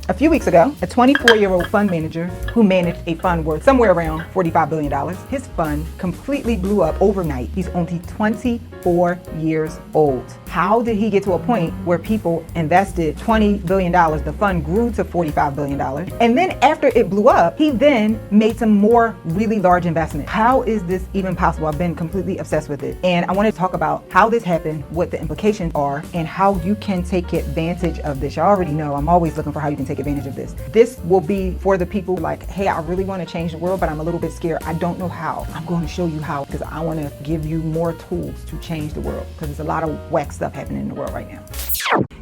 A few weeks ago, a 24-year-old fund manager who managed a fund worth somewhere around $45 billion, his fund completely blew up overnight. He's only 24 years old. How did he get to a point where people invested $20 billion? The fund grew to $45 billion. And then after it blew up, he then made some more really large investments. How is this even possible? I've been completely obsessed with it. And I want to talk about how this happened, what the implications are, and how you can take advantage of this. You already know I'm always looking for how you can take advantage of this. This will be for the people like, hey, I really want to change the world, but I'm a little bit scared. I don't know how. I'm going to show you how, because I want to give you more tools to change the world, because there's a lot of whack stuff happening in the world right now.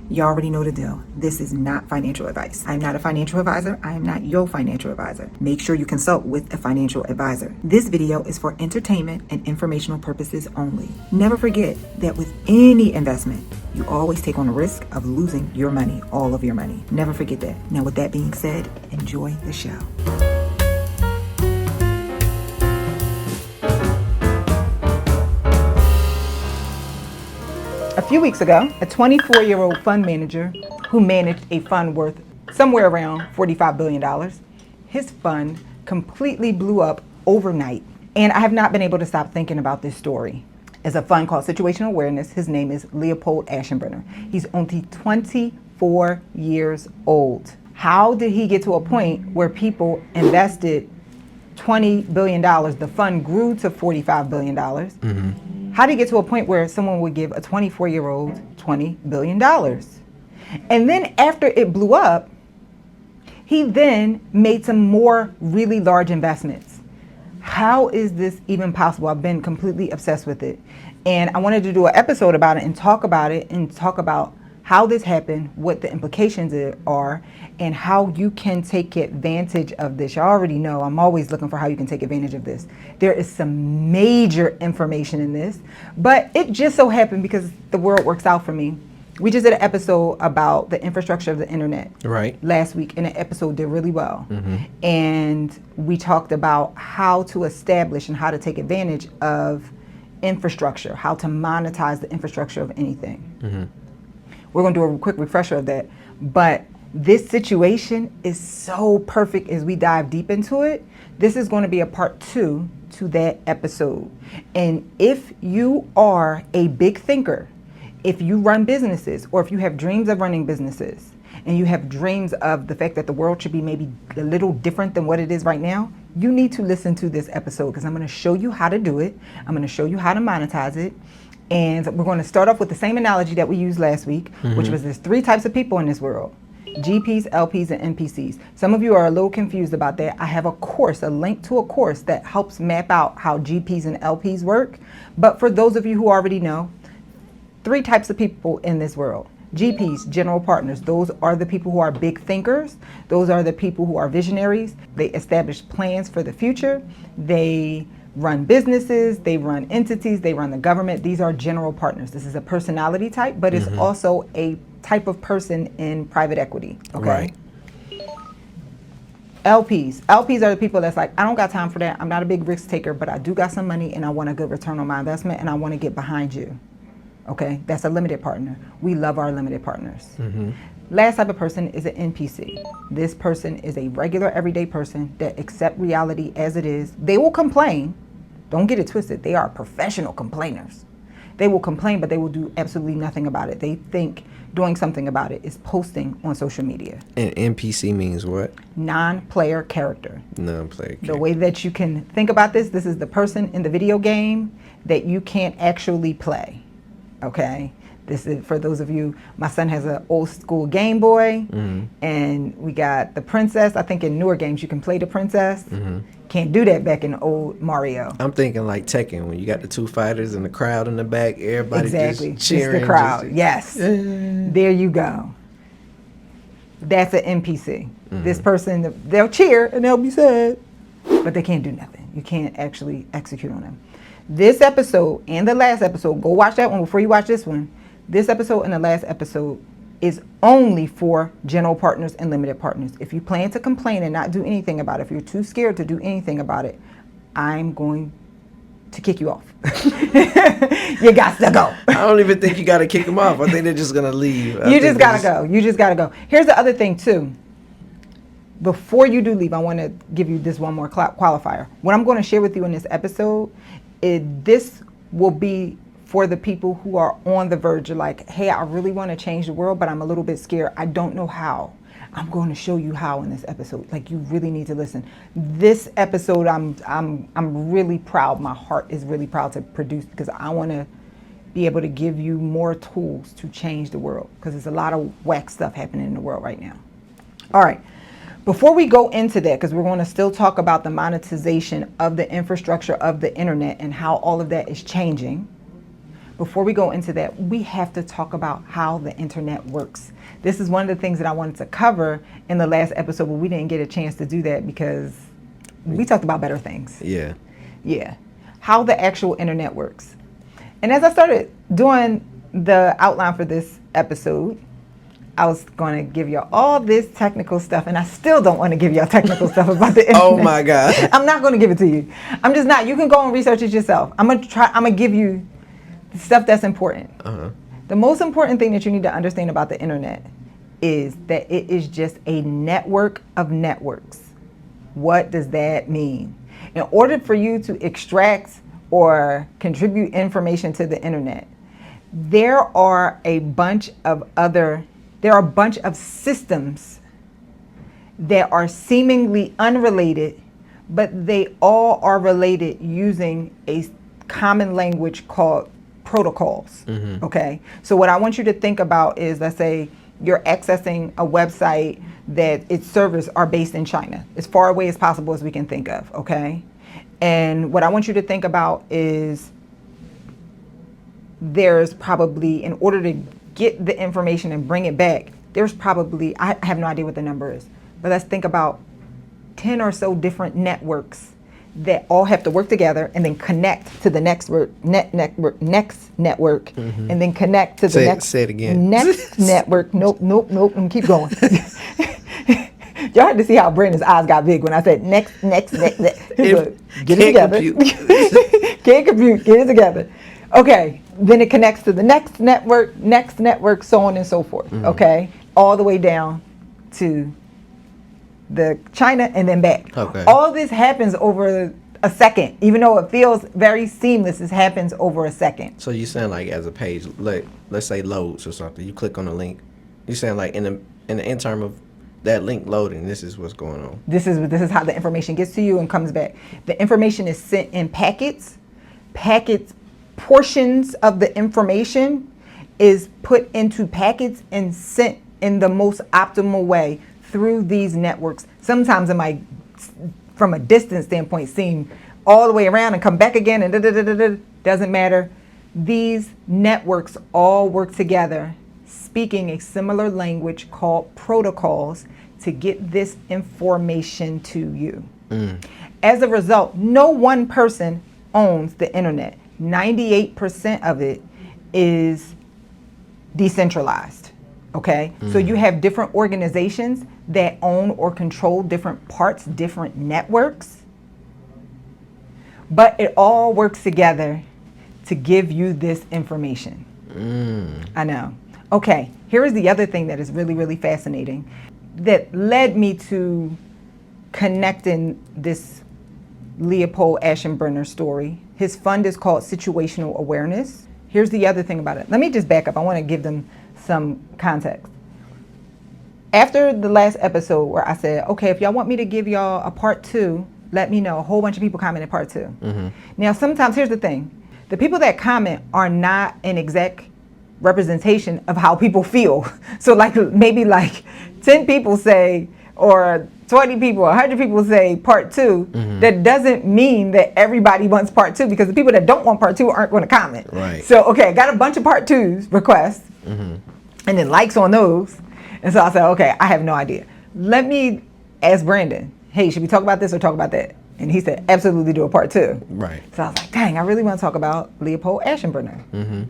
You already know the deal. This is not financial advice. I'm not a financial advisor. I am not your financial advisor. Make sure you consult with a financial advisor. This video is for entertainment and informational purposes only. Never forget that with any investment, you always take on the risk of losing your money, all of your money. Never forget that. Now, with that being said, enjoy the show. A few weeks ago, a 24-year-old fund manager who managed a fund worth somewhere around $45 billion, his fund completely blew up overnight. And I have not been able to stop thinking about this story. It's a fund called Situational Awareness. His name is Leopold Aschenbrenner. He's only 24 years old. How did he get to a point where people invested $20 billion? The fund grew to $45 billion. Mm-hmm. How did he get to a point where someone would give a 24-year-old $20 billion? And then after it blew up, he then made some more really large investments. How is this even possible? I've been completely obsessed with it. And I wanted to do an episode about it and talk about how this happened, what the implications are, and how you can take advantage of this. You already know I'm always looking for how you can take advantage of this. There is some major information in this, but it just so happened, because the world works out for me. We just did an episode about the infrastructure of the internet last week, and the episode did really well. Mm-hmm. And we talked about how to establish and how to take advantage of infrastructure, how to monetize the infrastructure of anything. Mm-hmm. We're going to do a quick refresher of that. But this situation is so perfect as we dive deep into it. This is going to be a part 2 to that episode. And if you are a big thinker, if you run businesses, or if you have dreams of running businesses, and you have dreams of the fact that the world should be maybe a little different than what it is right now, you need to listen to this episode, because I'm going to show you how to do it. I'm going to show you how to monetize it. And we're going to start off with the same analogy that we used last week, mm-hmm. which was there's 3 types of people in this world: GPs, LPs, and NPCs. Some of you are a little confused about that. I have a link to a course that helps map out how GPs and LPs work. But for those of you who already know, 3 types of people in this world. GPs, general partners, those are the people who are big thinkers. Those are the people who are visionaries. They establish plans for the future. They run businesses, they run entities, they run the government. These are general partners. This is a personality type, but it's mm-hmm. also a type of person in private equity. Okay. Right. LPs are the people that's like, I don't got time for that. I'm not a big risk taker, but I do got some money and I want a good return on my investment and I want to get behind you. Okay, that's a limited partner. We love our limited partners. Mm-hmm. Last type of person is an NPC. This person is a regular, everyday person that accept reality as it is. They will complain. Don't get it twisted. They are professional complainers. They will complain, but they will do absolutely nothing about it. They think doing something about it is posting on social media. And NPC means what? Non-player character. Non-player character. The way that you can think about this is the person in the video game that you can't actually play. Okay? This is for those of you, my son has an old school Game Boy, mm-hmm. and we got the princess. I think in newer games you can play the princess. Mm-hmm. Can't do that back in old Mario. I'm thinking like Tekken, when you got the 2 fighters and the crowd in the back, everybody exactly. just cheering. Just the crowd, yes. There you go. That's an NPC. Mm-hmm. This person, they'll cheer and they'll be sad, but they can't do nothing. You can't actually execute on them. This episode and the last episode, go watch that one before you watch this one. This episode and the last episode is only for general partners and limited partners. If you plan to complain and not do anything about it, if you're too scared to do anything about it, I'm going to kick you off. You got to go. I don't even think you got to kick them off. I think they're just going to leave. You just got to go. You just got to go. Here's the other thing too. before you do leave, I want to give you this one more qualifier. What I'm going to share with you in this episode, this will be for the people who are on the verge of like, hey, I really want to change the world, but I'm a little bit scared. I don't know how. I'm going to show you how in this episode. Like, you really need to listen. This episode, I'm really proud. My heart is really proud to produce, because I want to be able to give you more tools to change the world, because there's a lot of whack stuff happening in the world right now. All right. Before we go into that, because we're going to still talk about the monetization of the infrastructure of the internet and how all of that is changing. Before we go into that, we have to talk about how the internet works. This is one of the things that I wanted to cover in the last episode, but we didn't get a chance to do that because we talked about better things. Yeah. Yeah. How the actual internet works. And as I started doing the outline for this episode, I was going to give you all this technical stuff, and I still don't want to give y'all technical stuff about the internet. Oh my God. I'm not going to give it to you. I'm just not. You can go and research it yourself. I'm going to give you the stuff that's important. Uh-huh. The most important thing that you need to understand about the internet is that it is just a network of networks. What does that mean? In order for you to extract or contribute information to the internet, there are a bunch of systems that are seemingly unrelated, but they all are related using a common language called protocols. Mm-hmm. Okay. So what I want you to think about is, let's say you're accessing a website that its servers are based in China, as far away as possible as we can think of. Okay. And what I want you to think about is there's probably, in order to get the information and bring it back, there's probably, I have no idea what the number is, but let's think about 10 or so different networks that all have to work together and then connect to the next network, mm-hmm. and then connect to the next network. Nope, and keep going. Y'all had to see how Brandon's eyes got big when I said next. Get it together. Can't compute. Get it together. Okay, then it connects to the next network, so on and so forth. Mm-hmm. Okay, all the way down to the China and then back. Okay. All this happens over a second, even though it feels very seamless. It happens over a second. So you saying like as a page, like let's say loads or something, you click on a link. You saying like in the interim of that link loading, this is what's going on. This is how the information gets to you and comes back. The information is sent in packets. Portions of the information is put into packets and sent in the most optimal way through these networks. Sometimes it might, from a distance standpoint, seem all the way around and come back again and doesn't matter. These networks all work together, speaking a similar language called protocols to get this information to you. As a result, no one person owns the internet. 98% of it is decentralized. Okay, so you have different organizations that own or control different parts, different networks, but it all works together to give you this information. I know. Okay, here is the other thing that is really, really fascinating that led me to connecting this Leopold Aschenbrenner story. His fund is called Situational Awareness. Here's the other thing about it. Let me just back up. I want to give them some context. After the last episode where I said, okay, if y'all want me to give y'all a part 2, let me know. A whole bunch of people commented part 2. Mm-hmm. Now, sometimes, here's the thing. The people that comment are not an exact representation of how people feel. So like maybe like 10 people say, or 20 people, 100 people say part 2, that doesn't mean that everybody wants part 2, because the people that don't want part 2 aren't going to comment. Right. So, okay, I got a bunch of part 2s requests, and then likes on those. And so I said, okay, I have no idea. Let me ask Brandon, hey, should we talk about this or talk about that? And he said, absolutely do a part 2. Right. So I was like, dang, I really want to talk about Leopold Aschenbrenner.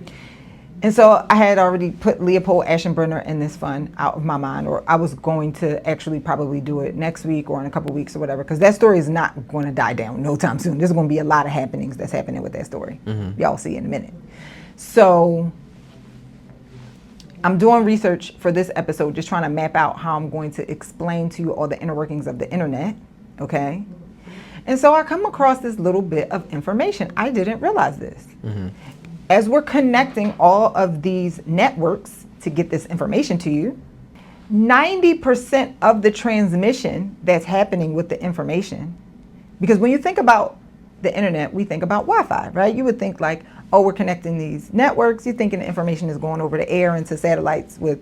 And so I had already put Leopold Aschenbrenner in this fund out of my mind, or I was going to actually probably do it next week or in a couple of weeks or whatever, because that story is not going to die down no time soon. There's going to be a lot of happenings that's happening with that story. Y'all see in a minute. So I'm doing research for this episode, just trying to map out how I'm going to explain to you all the inner workings of the internet, okay? And so I come across this little bit of information. I didn't realize this. As we're connecting all of these networks to get this information to you, 90% of the transmission that's happening with the information, because when you think about the internet, we think about Wi-Fi, right? You would think like, oh, we're connecting these networks. You're thinking the information is going over the air into satellites with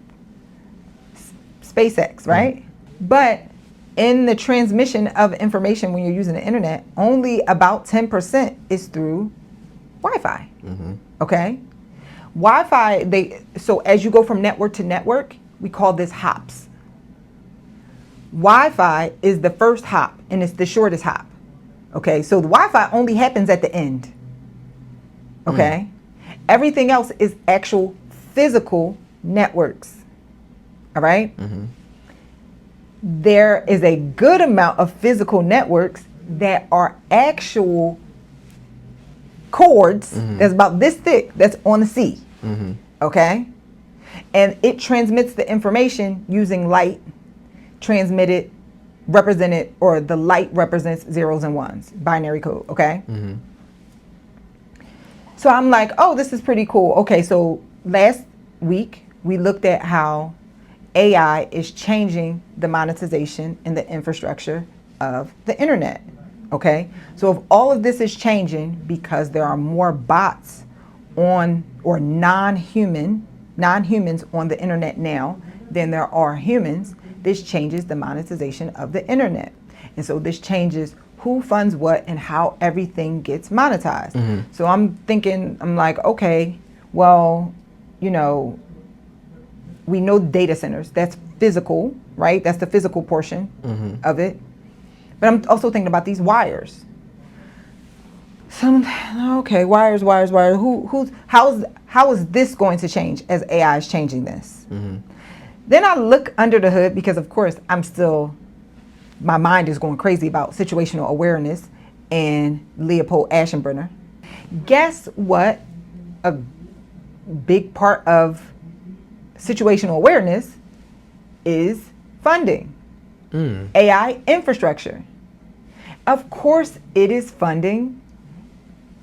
SpaceX, right? But in the transmission of information when you're using the internet, only about 10% is through Wi-Fi, okay? Wi-Fi, so as you go from network to network, we call this hops. Wi-Fi is the first hop and it's the shortest hop. Okay, so the Wi-Fi only happens at the end. Okay, everything else is actual physical networks. All right, there is a good amount of physical networks that are actual cords that's about this thick that's on the sea. Okay, and it transmits the information using light, transmitted, represented, or the light represents zeros and ones, binary code, okay? So I'm like, oh, this is pretty cool. Okay, so last week we looked at how AI is changing the monetization and the infrastructure of the internet, okay? So if all of this is changing because there are more bots on, or non-humans on the internet now than there are humans, this changes the monetization of the internet. And so this changes who funds what and how everything gets monetized. So I'm thinking, I'm like, okay, well, you know, we know data centers, that's physical, right? That's the physical portion of it. But I'm also thinking about these wires. Okay, wires. How is this going to change as AI is changing this? Then I look under the hood because, of course, my mind is going crazy about situational awareness and Leopold Aschenbrenner. Guess what? A big part of situational awareness is funding AI infrastructure. Of course, it is funding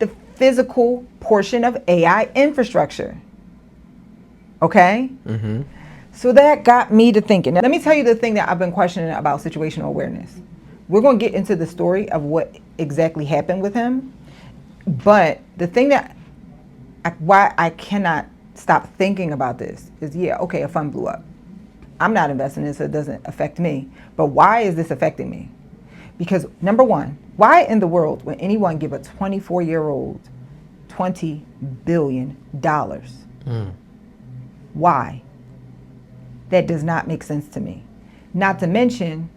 the physical portion of AI infrastructure. Okay? So that got me to thinking. Now, let me tell you the thing that I've been questioning about situational awareness. We're going to get into the story of what exactly happened with him. But the thing why I cannot stop thinking about this is, yeah, okay, a fund blew up. I'm not investing in it, so it doesn't affect me. But why is this affecting me? Because number one, why in the world would anyone give a 24-year-old $20 billion? Why? That does not make sense to me. Not to mention,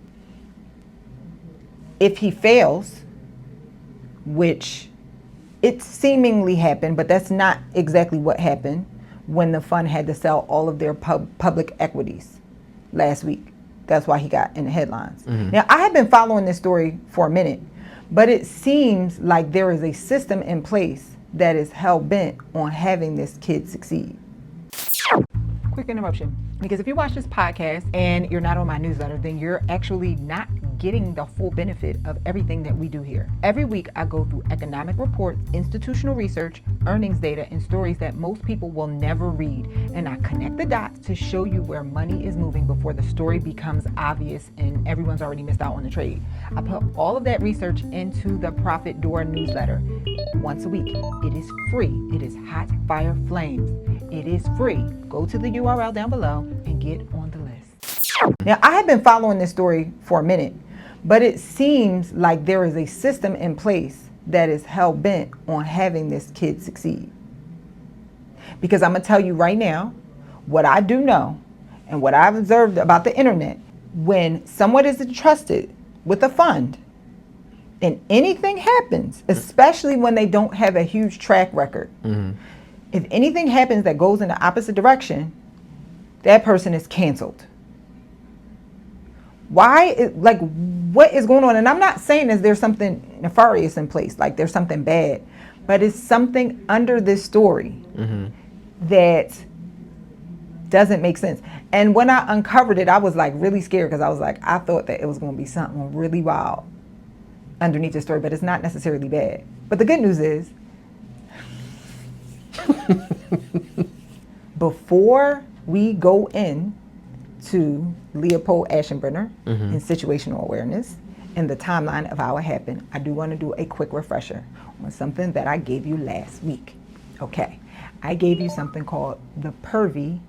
if he fails, which it seemingly happened, but that's not exactly what happened when the fund had to sell all of their public equities last week. That's why he got in the headlines. Now, I have been following this story for a minute, but it seems like there is a system in place that is hell-bent on having this kid succeed. Quick interruption. Because if you watch this podcast and you're not on my newsletter, then you're actually not getting the full benefit of everything that we do here. Every week, I go through economic reports, institutional research, earnings data, and stories that most people will never read. And I connect the dots to show you where money is moving before the story becomes obvious and everyone's already missed out on the trade. I put all of that research into the Profit Door newsletter once a week. It is free. It is hot fire flames. It is free. Go to the URL down below and get on the list. Now, I have been following this story for a minute, but it seems like there is a system in place that is hell-bent on having this kid succeed. Because I'm going to tell you right now, what I do know and what I've observed about the internet, when someone is entrusted with a fund and anything happens, especially when they don't have a huge track record, if anything happens that goes in the opposite direction, that person is canceled. Why? What is going on? And I'm not saying that there's something nefarious in place, like there's something bad, but it's something under this story that doesn't make sense. And when I uncovered it, I was like really scared because I was like, I thought that it was going to be something really wild underneath the story, but it's not necessarily bad. But the good news is, before we go in to Leopold Aschenbrenner in situational awareness and the timeline of how it happened, I do want to do a quick refresher on something that I gave you last week. Okay, I gave you something called the Purvy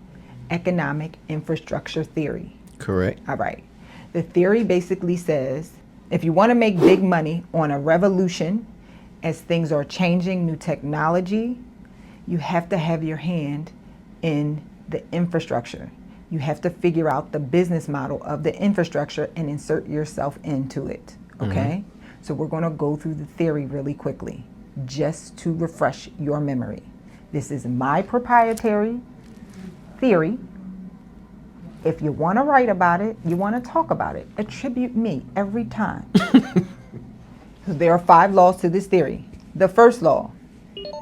economic infrastructure theory. Correct. All right. The theory basically says if you want to make big money on a revolution as things are changing, new technology, you have to have your hand in the infrastructure. You have to figure out the business model of the infrastructure and insert yourself into it. Okay? So we're going to go through the theory really quickly just to refresh your memory. This is my proprietary theory. If you want to write about it, you want to talk about it, attribute me every time. So there are 5 laws to this theory. The first law,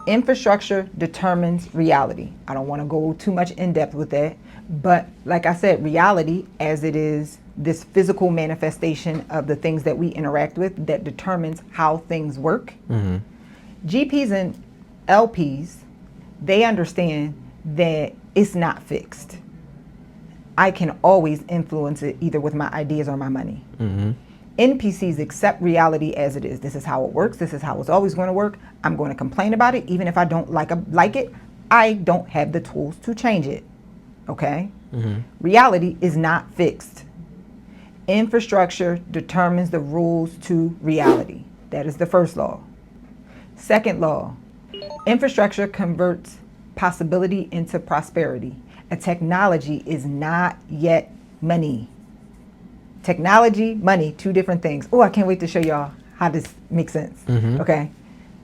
infrastructure determines reality. I don't want to go too much in depth with that, but like I said, reality as it is this physical manifestation of the things that we interact with that determines how things work. GPs and LPs, they understand that it's not fixed. I can always influence it either with my ideas or my money. NPCs accept reality as it is. This is how it works. This is how it's always going to work. I'm going to complain about it. Even if I don't like it, I don't have the tools to change it. Okay? Reality is not fixed. Infrastructure determines the rules to reality. That is the first law. Second law, infrastructure converts possibility into prosperity. A technology is not yet money. Technology, money, 2 different things. Oh, I can't wait to show y'all how this makes sense. Okay.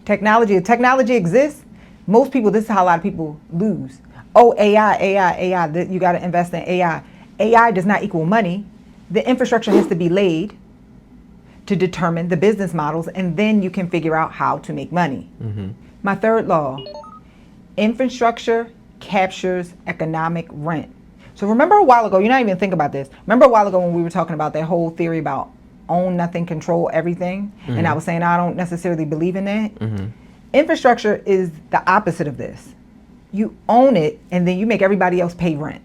If technology exists, most people, this is how a lot of people lose. Oh, AI, you got to invest in AI. AI does not equal money. The infrastructure has to be laid to determine the business models, and then you can figure out how to make money. My third law, infrastructure captures economic rent. So remember a while ago, you're not even thinking about this. Remember a while ago when we were talking about that whole theory about own nothing, control everything? And I was saying I don't necessarily believe in that. Infrastructure is the opposite of this. You own it and then you make everybody else pay rent.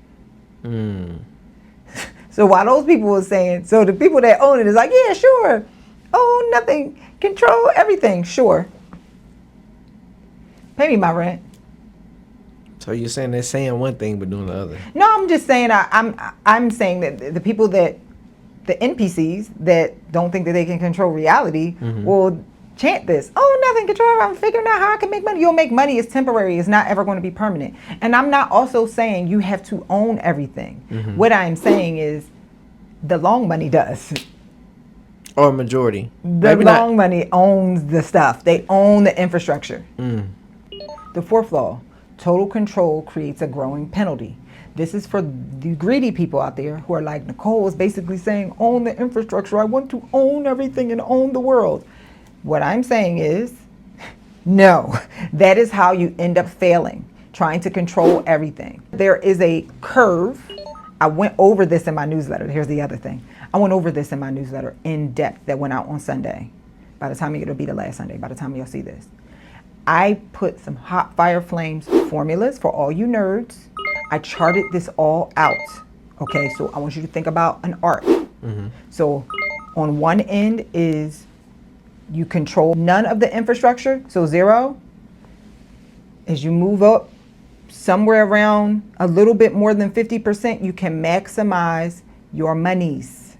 So while those people were saying, so the people that own it is like, yeah, sure, own nothing, control everything, sure. Pay me my rent. So you're saying they're saying one thing but doing the other? No, I'm just saying I'm saying that the people that the NPCs that don't think that they can control reality will chant this. Oh, nothing control. I'm figuring out how I can make money. You'll make money. It's temporary. It's not ever going to be permanent. And I'm not also saying you have to own everything. What I'm saying is the long money does. Or a majority. The long money owns the stuff. They own the infrastructure. The fourth law. Total control creates a growing penalty. This is for the greedy people out there who are like, Nicole is basically saying, own the infrastructure. I want to own everything and own the world. What I'm saying is, no, that is how you end up failing, trying to control everything. There is a curve. I went over this in my newsletter. Here's the other thing. I went over this in my newsletter in depth that went out on Sunday. By the time it'll be the last Sunday, by the time you'll see this. I put some hot fire flames formulas for all you nerds. I charted this all out. Okay, so I want you to think about an arc. So on one end is you control none of the infrastructure, so 0. As you move up somewhere around a little bit more than 50%, you can maximize your monies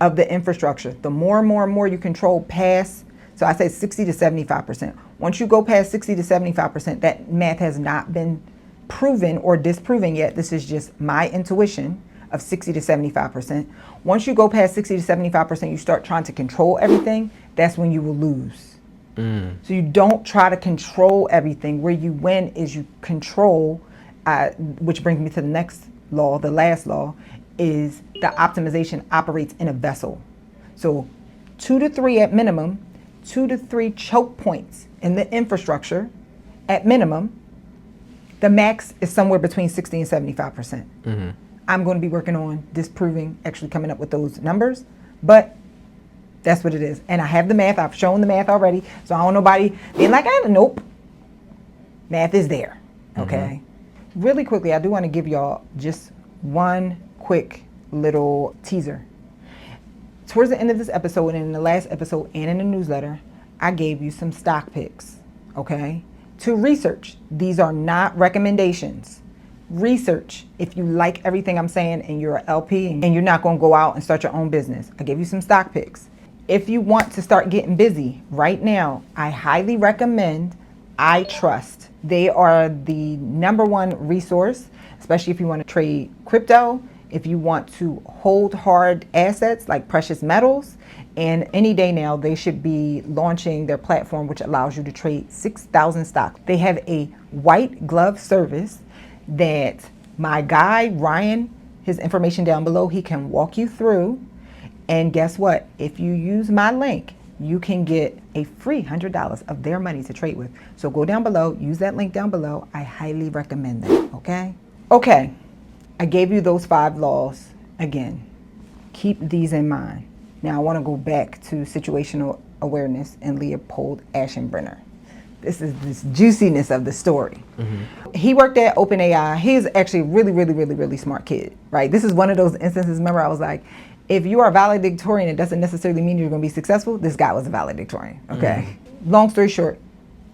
of the infrastructure. The more and more and more you control past, so I say 60 to 75%. Once you go past 60 to 75%, that math has not been proven or disproven yet. This is just my intuition of 60 to 75%. Once you go past 60 to 75%, you start trying to control everything. That's when you will lose. So you don't try to control everything. Where you win is you control, which brings me to the next law, the last law, is the optimization operates in a vessel. So 2 to 3 at minimum, 2 to 3 choke points in the infrastructure at minimum The max is somewhere between 60 and 75%. I'm going to be working on disproving, actually coming up with those numbers, but that's what it is. And I have the math. I've shown the math already. So I don't want nobody being like, nope. Math is there. Okay. Really quickly, I do want to give y'all just one quick little teaser. Towards the end of this episode and in the last episode and in the newsletter, I gave you some stock picks, okay, to research. These are not recommendations. Research. If you like everything I'm saying and you're an LP and you're not going to go out and start your own business, I gave you some stock picks. If you want to start getting busy right now, I highly recommend iTrust. They are the #1 resource, especially if you want to trade crypto, if you want to hold hard assets like precious metals. And any day now, they should be launching their platform, which allows you to trade 6,000 stocks. They have a white glove service that my guy, Ryan, his information down below, he can walk you through. And guess what? If you use my link, you can get a free $100 of their money to trade with. So go down below, use that link down below. I highly recommend that, okay? Okay, I gave you those 5 laws. Again, keep these in mind. Now I want to go back to situational awareness and Leopold Aschenbrenner. This is this juiciness of the story. He worked at OpenAI. He's actually a really smart kid, right? This is one of those instances, remember I was like, if you are a valedictorian, it doesn't necessarily mean you're going to be successful. This guy was a valedictorian, okay? Long story short,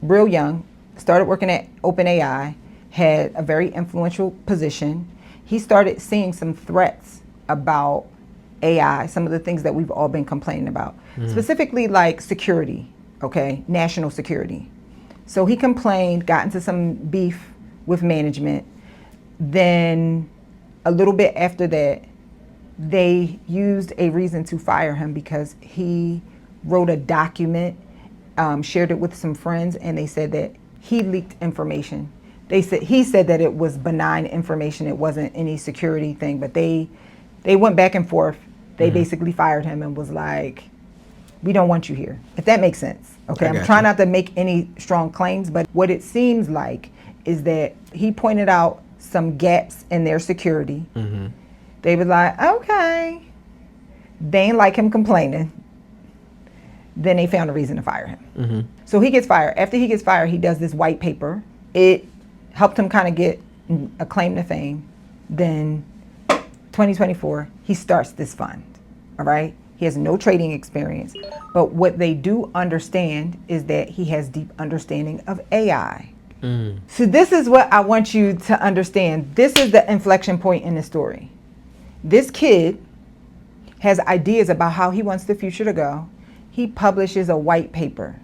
real young, started working at OpenAI, had a very influential position. He started seeing some threats about AI, some of the things that we've all been complaining about, specifically like security, okay, national security. So he complained, got into some beef with management. Then a little bit after that, they used a reason to fire him because he wrote a document, shared it with some friends, and they said that he leaked information. He said that it was benign information, it wasn't any security thing, but they went back and forth. They basically fired him and was like, we don't want you here, if that makes sense. Okay, I'm trying not to make any strong claims, but what it seems like is that he pointed out some gaps in their security. They were like, okay. They ain't like him complaining. Then they found a reason to fire him. So he gets fired. After he gets fired, he does this white paper. It helped him kind of get a claim to fame. Then 2024, he starts this fund, all right? He has no trading experience, but what they do understand is that he has deep understanding of AI. So this is what I want you to understand. This is the inflection point in the story. This kid has ideas about how he wants the future to go. He publishes a white paper.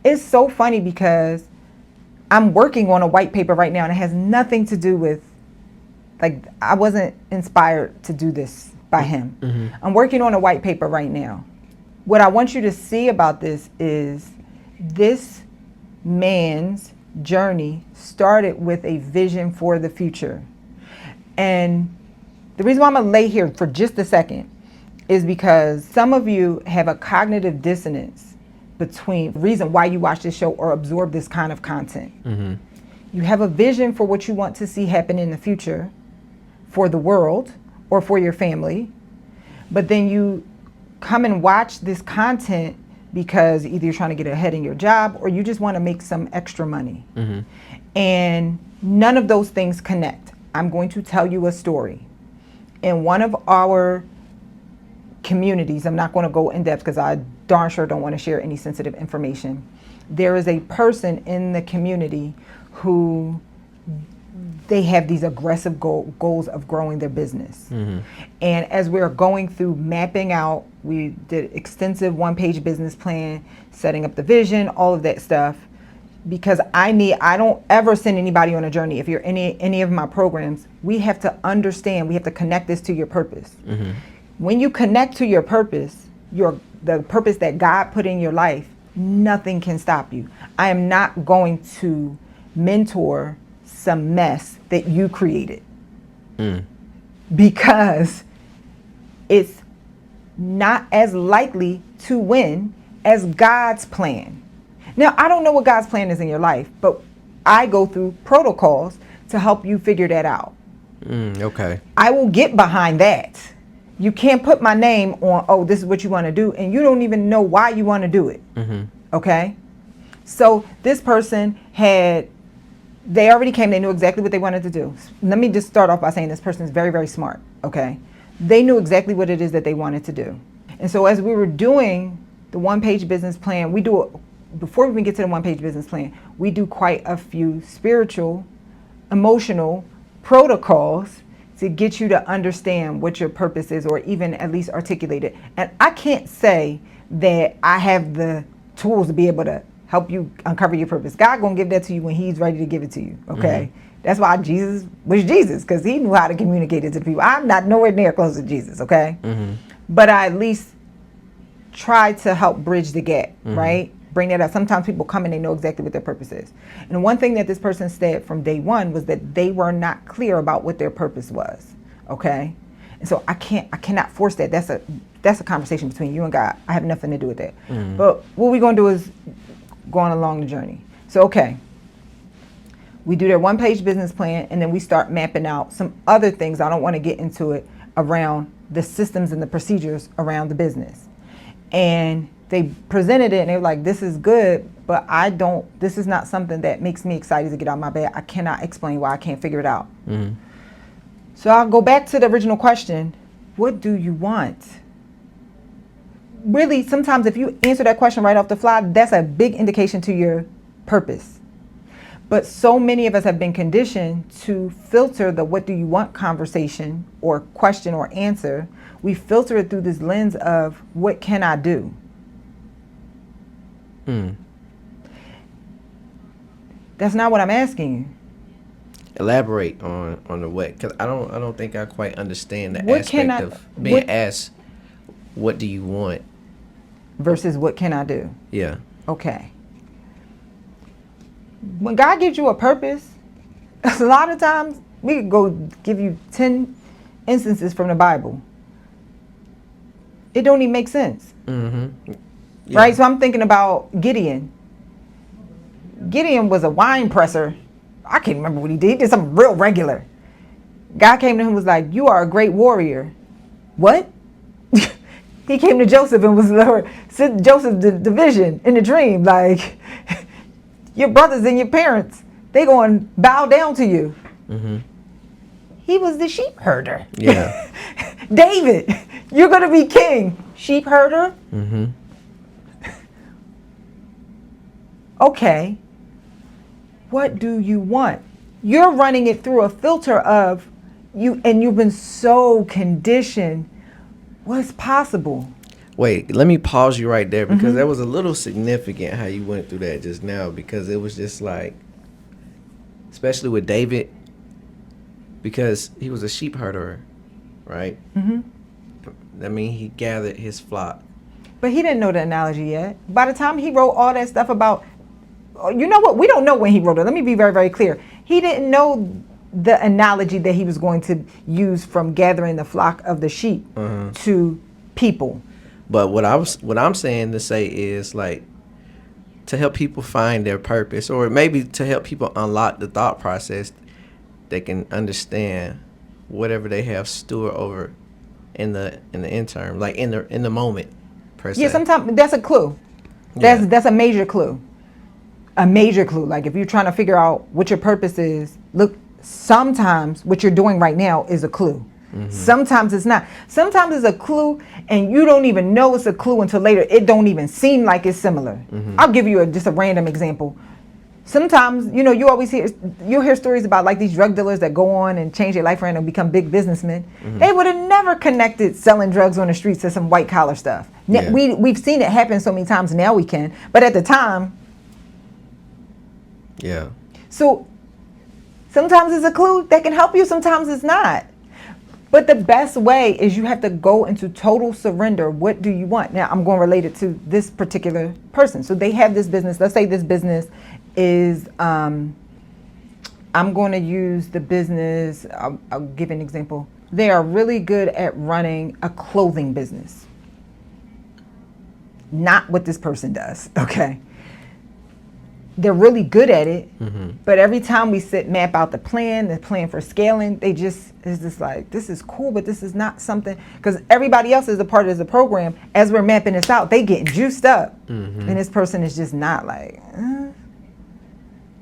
It's so funny because I'm working on a white paper right now and it has nothing to do with, like, I wasn't inspired to do this by him. I'm working on a white paper right now. What I want you to see about this is this man's journey started with a vision for the future. And the reason why I'm gonna lay here for just a second is because some of you have a cognitive dissonance between the reason why you watch this show or absorb this kind of content. You have a vision for what you want to see happen in the future for the world or for your family, but then you come and watch this content because either you're trying to get ahead in your job or you just want to make some extra money. And none of those things connect. I'm going to tell you a story. In one of our communities, I'm not going to go in depth because I darn sure don't want to share any sensitive information. There is a person in the community who they have these aggressive goals of growing their business. And as we're going through mapping out, we did extensive 1-page business plan, setting up the vision, all of that stuff. Because I don't ever send anybody on a journey. If you're in any of my programs, we have to understand, we have to connect this to your purpose. When you connect to your purpose, the purpose that God put in your life, nothing can stop you. I am not going to mentor some mess that you created because it's not as likely to win as God's plan. Now, I don't know what God's plan is in your life, but I go through protocols to help you figure that out. Okay. I will get behind that. You can't put my name on, oh, this is what you want to do, and you don't even know why you want to do it. Okay? So this person they already came, they knew exactly what they wanted to do. Let me just start off by saying this person is very, very smart, okay? They knew exactly what it is that they wanted to do. And so as we were doing the one-page business plan, before we even get to the one-page business plan, we do quite a few spiritual, emotional protocols to get you to understand what your purpose is, or even at least articulate it. And I can't say that I have the tools to be able to help you uncover your purpose. God gonna give that to you when he's ready to give it to you, okay? That's why Jesus was Jesus, because he knew how to communicate it to people. I'm not nowhere near close to Jesus, okay? But I at least try to help bridge the gap, right? Bring that up. Sometimes people come and they know exactly what their purpose is. And one thing that this person said from day one was that they were not clear about what their purpose was, okay? And so I cannot force that. That's a conversation between you and God. I have nothing to do with that. But what we're gonna do is going along the journey. So, okay, we do their one-page business plan, and then we start mapping out some other things. I don't want to get into it around the systems and the procedures around the business. And they presented it, and they were like, this is good, but this is not something that makes me excited to get out of my bed. I cannot explain why I can't figure it out. So I'll go back to the original question. What do you want? Really, sometimes if you answer that question right off the fly, that's a big indication to your purpose. But so many of us have been conditioned to filter the what do you want conversation or question or answer. We filter it through this lens of what can I do? That's not what I'm asking you. Elaborate on the what, because I don't think I quite understand the aspect of being asked, what do you want? Versus what can I do? Yeah. Okay. When God gives you a purpose, a lot of times we could go give you 10 instances from the Bible. It don't even make sense. Yeah. Right? So I'm thinking about Gideon. Gideon was a wine presser. I can't remember what he did. He did something real regular. God came to him and was like, you are a great warrior. What? He came to Joseph and was Joseph's division in the dream. Like, your brothers and your parents, they going to bow down to you. He was the sheep herder. Yeah. David, you're going to be king. Sheep herder? Okay. What do you want? You're running it through a filter of you, and you've been so conditioned. What's possible? Wait, let me pause you right there, because that was a little significant how you went through that just now, because it was just like, especially with David, because he was a sheep herder, right? I mean, he gathered his flock. But he didn't know the analogy yet. By the time he wrote all that stuff about, you know what? We don't know when he wrote it. Let me be very, very clear. He didn't know the analogy that he was going to use from gathering the flock of the sheep to people. But what I'm saying to say is, like, to help people find their purpose, or maybe to help people unlock the thought process, they can understand whatever they have stored over in the interim, like in the moment per se. Yeah, sometimes that's a clue. That's a major clue. A major clue. Like, if you're trying to figure out what your purpose is, look, sometimes what you're doing right now is a clue. Sometimes it's not. Sometimes it's a clue and you don't even know it's a clue until later. It don't even seem like it's similar. I'll give you just a random example. Sometimes, you'll hear stories about like these drug dealers that go on and change their life around and become big businessmen. They would have never connected selling drugs on the streets to some white collar stuff. Yeah. We've seen it happen so many times, now we can. But at the time. Yeah. So sometimes it's a clue that can help you, sometimes it's not. But the best way is you have to go into total surrender. What do you want? Now, I'm going to relate it to this particular person. So they have this business. Let's say this business is, I'm going to use the business. I'll give an example. They are really good at running a clothing business. Not what this person does, okay? they're really good at it, Mm-hmm. but every time we map out the plan for scaling, it's just like, this is cool, but this is not something, because everybody else is a part of the program. As we're mapping this out, they getting juiced up, Mm-hmm. and this person is just not like,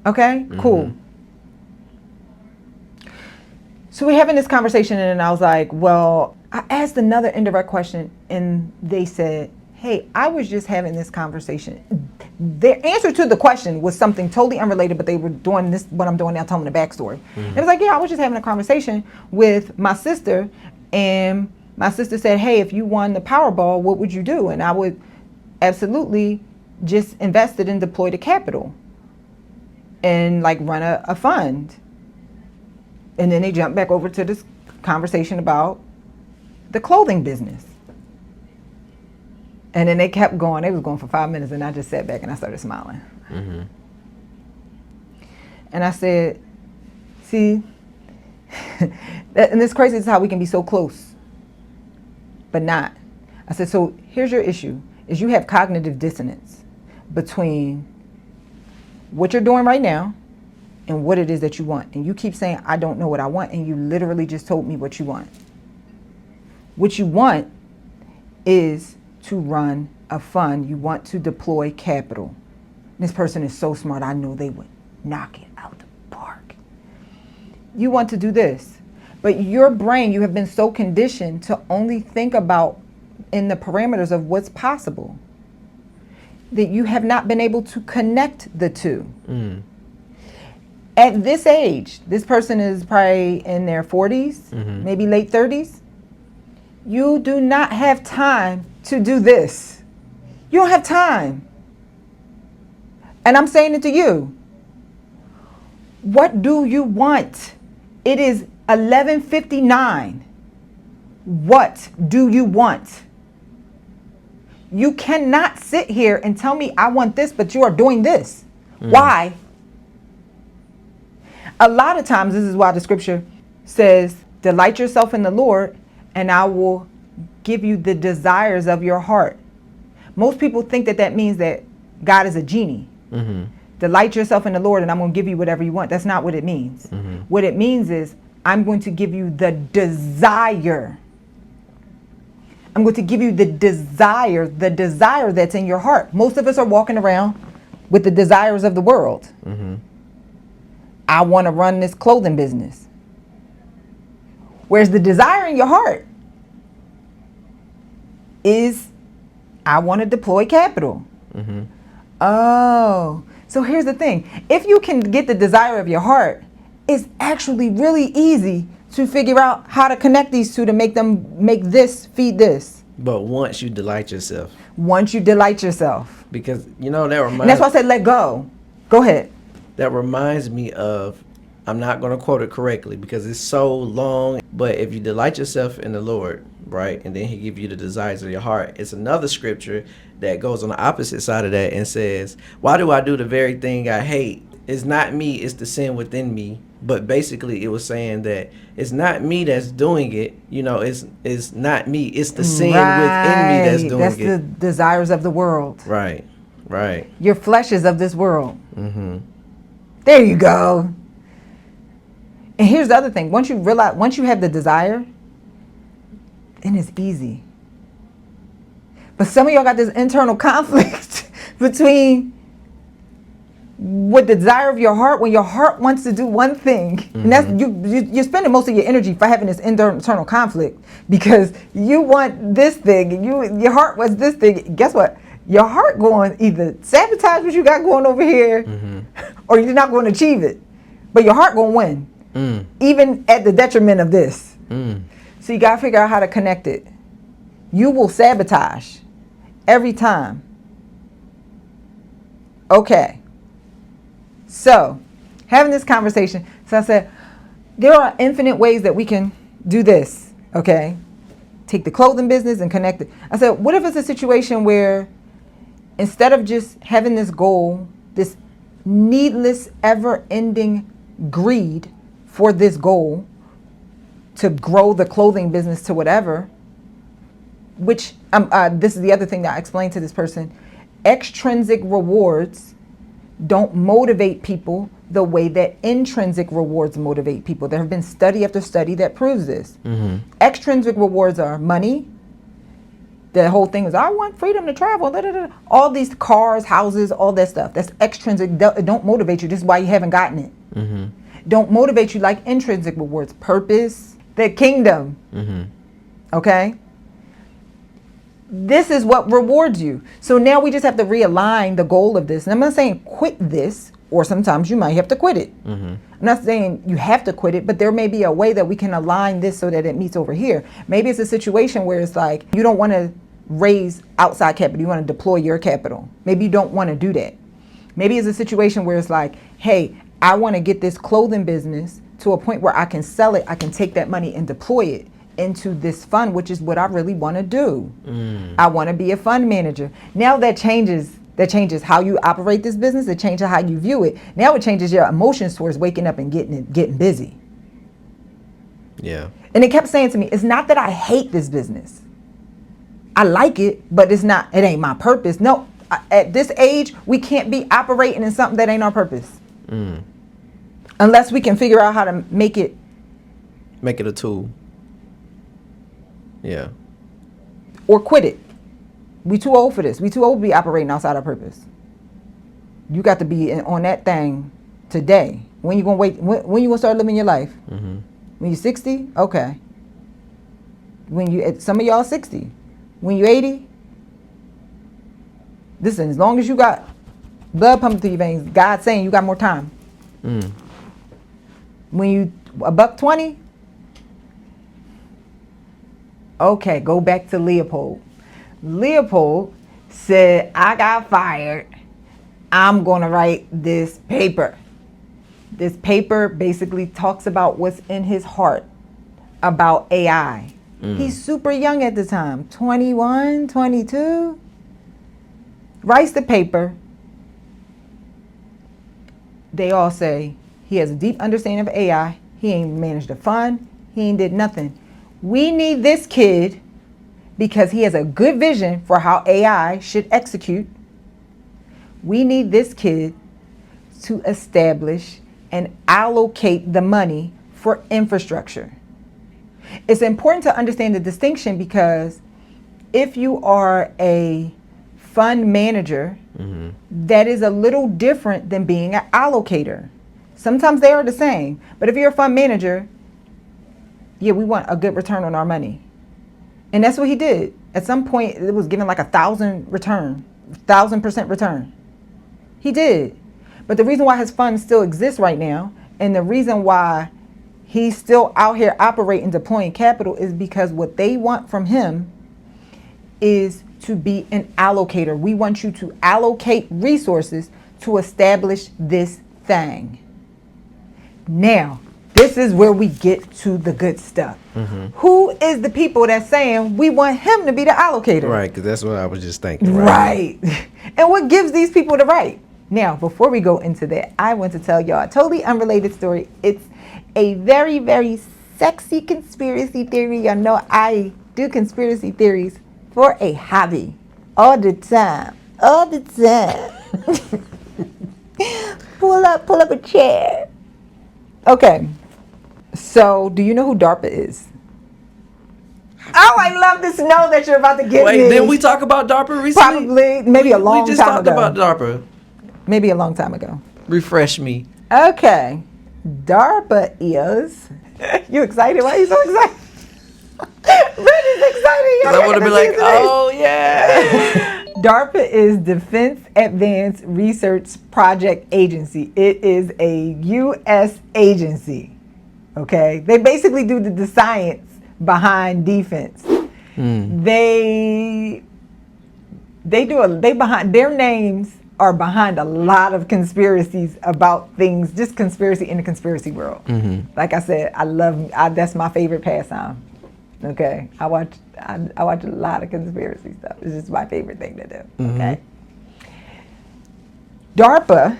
okay, cool. So we're having this conversation, and I was like, well, I asked another indirect question, and they said, hey, I was just having this conversation. Their answer to the question was something totally unrelated, but they were doing this, what I'm doing now, telling the backstory. It was like, yeah, I was just having a conversation with my sister, and my sister said, hey, if you won the Powerball, what would you do? And I would absolutely just invest it and deploy the capital and like run a fund. And then they jumped back over to this conversation about the clothing business. And then they kept going. They was going for 5 minutes, and I just sat back and I started smiling. Mm-hmm. And I said, see, and it's crazy, is how we can be so close, but not. I said, so here's your issue, is you have cognitive dissonance between what you're doing right now and what it is that you want. And you keep saying, I don't know what I want, and you literally just told me what you want. What you want is to run a fund. You want to deploy capital. This person is so smart, I know they would knock it out the park. You want to do this, but your brain, you have been so conditioned to only think about in the parameters of what's possible that you have not been able to connect the two. At this age, this person is probably in their 40s, maybe late 30s. You do not have time to do this. You don't have time. And I'm saying it to you. What do you want? It is 11:59. What do you want? You cannot sit here and tell me I want this, but you are doing this. Why? A lot of times, this is why the scripture says, delight yourself in the Lord, and I will give you the desires of your heart. Most people think that that means that God is a genie. Delight yourself in the Lord, and I'm going to give you whatever you want. That's not what it means. What it means is, I'm going to give you the desire. I'm going to give you the desire that's in your heart. Most of us are walking around with the desires of the world. I want to run this clothing business. Whereas the desire in your heart is, I want to deploy capital. Oh, so here's the thing. If you can get the desire of your heart, it's actually really easy to figure out how to connect these two to make them make this feed this. But once you delight yourself. Once you delight yourself. Because, you know, that reminds... And that's why I said let go. Go ahead. That reminds me of, I'm not going to quote it correctly because it's so long, but if you delight yourself in the Lord, right, and then he give you the desires of your heart, it's another scripture that goes on the opposite side of that and says, why do I do the very thing I hate? It's not me, it's the sin within me. But basically it was saying that it's not me that's doing it, you know, it's not me, it's the sin within me that's doing it. That's the desires of the world. Right. Your flesh is of this world. There you go. And here's the other thing. Once you have the desire, then it's easy. But some of y'all got this internal conflict between what the desire of your heart, when your heart wants to do one thing, and that's you're spending most of your energy for having this internal conflict because you want this thing and your heart wants this thing. Guess what? Your heart going either sabotage what you got going over here, or you're not going to achieve it. But your heart going to win, even at the detriment of this. So you got to figure out how to connect it. You will sabotage every time. Okay. So, having this conversation, so I said, there are infinite ways that we can do this, okay? Take the clothing business and connect it. I said, what if it's a situation where instead of just having this goal, this needless, ever-ending greed for this goal to grow the clothing business to whatever, which this is the other thing that I explained to this person, extrinsic rewards don't motivate people the way that intrinsic rewards motivate people. There have been study after study that proves this. Extrinsic rewards are money. The whole thing is, I want freedom to travel. Da, da, da. All these cars, houses, all that stuff. That's extrinsic. Don't motivate you. This is why you haven't gotten it. Don't motivate you like intrinsic rewards. Purpose, the kingdom. Okay? This is what rewards you. So now we just have to realign the goal of this. And I'm not saying quit this, or sometimes you might have to quit it. I'm not saying you have to quit it, but there may be a way that we can align this so that it meets over here. Maybe it's a situation where it's like you don't want to raise outside capital. You want to deploy your capital. Maybe you don't want to do that. Maybe it's a situation where it's like, hey, I want to get this clothing business to a point where I can sell it. I can take that money and deploy it into this fund, which is what I really want to do. I want to be a fund manager. Now that changes how you operate this business. It changes how you view it. Now it changes your emotions towards waking up and getting busy. Yeah. And it kept saying to me, it's not that I hate this business. I like it, but it ain't my purpose. No, at this age, we can't be operating in something that ain't our purpose. Unless we can figure out how to make it a tool. Yeah. Or quit it. We too old for this. We too old to be operating outside our purpose. You got to be on that thing today. When you gonna wait? When you gonna start living your life? When you're 60? Okay. Some of y'all 60. When you're 80? Listen, as long as you got blood pumping through your veins, God's saying you got more time. When you $120? Okay, go back to Leopold. Leopold said, I got fired. I'm going to write this paper. This paper basically talks about what's in his heart about AI. He's super young at the time, 21, 22. Writes the paper. They all say he has a deep understanding of AI. He ain't managed a fund. He ain't did nothing. We need this kid because he has a good vision for how AI should execute. We need this kid to establish and allocate the money for infrastructure. It's important to understand the distinction because if you are a fund manager, that is a little different than being an allocator. Sometimes they are the same, but if you're a fund manager, yeah, we want a good return on our money. And that's what he did. At some point, it was given like 1,000% return. He did. But the reason why his fund still exists right now, and the reason why he's still out here operating, deploying capital, is because what they want from him is to be an allocator. We want you to allocate resources to establish this thing. Now, this is where we get to the good stuff. Who is the people that's saying we want him to be the allocator? Right, because that's what I was just thinking. Right. And what gives these people the right? Now, before we go into that, I want to tell y'all a totally unrelated story. It's a very, very sexy conspiracy theory. Y'all know I do conspiracy theories for a hobby. All the time. All the time. Pull up a chair. Okay. So, do you know who DARPA is? Oh, I love to know that you're about to get me. Wait, didn't we talk about DARPA recently? Probably, maybe a long time ago. We just talked about DARPA. Maybe a long time ago. Refresh me. Okay. DARPA is... You excited? Why are you so excited? Brittany's excited. I want to be like, oh, yeah. DARPA is Defense Advanced Research Project Agency. It is a U.S. agency. Okay? They basically do the science behind defense. Their names are behind a lot of conspiracies about things, just conspiracy in the conspiracy world. Like I said, that's my favorite pastime. Okay, I watch a lot of conspiracy stuff. It's just my favorite thing to do. Okay, DARPA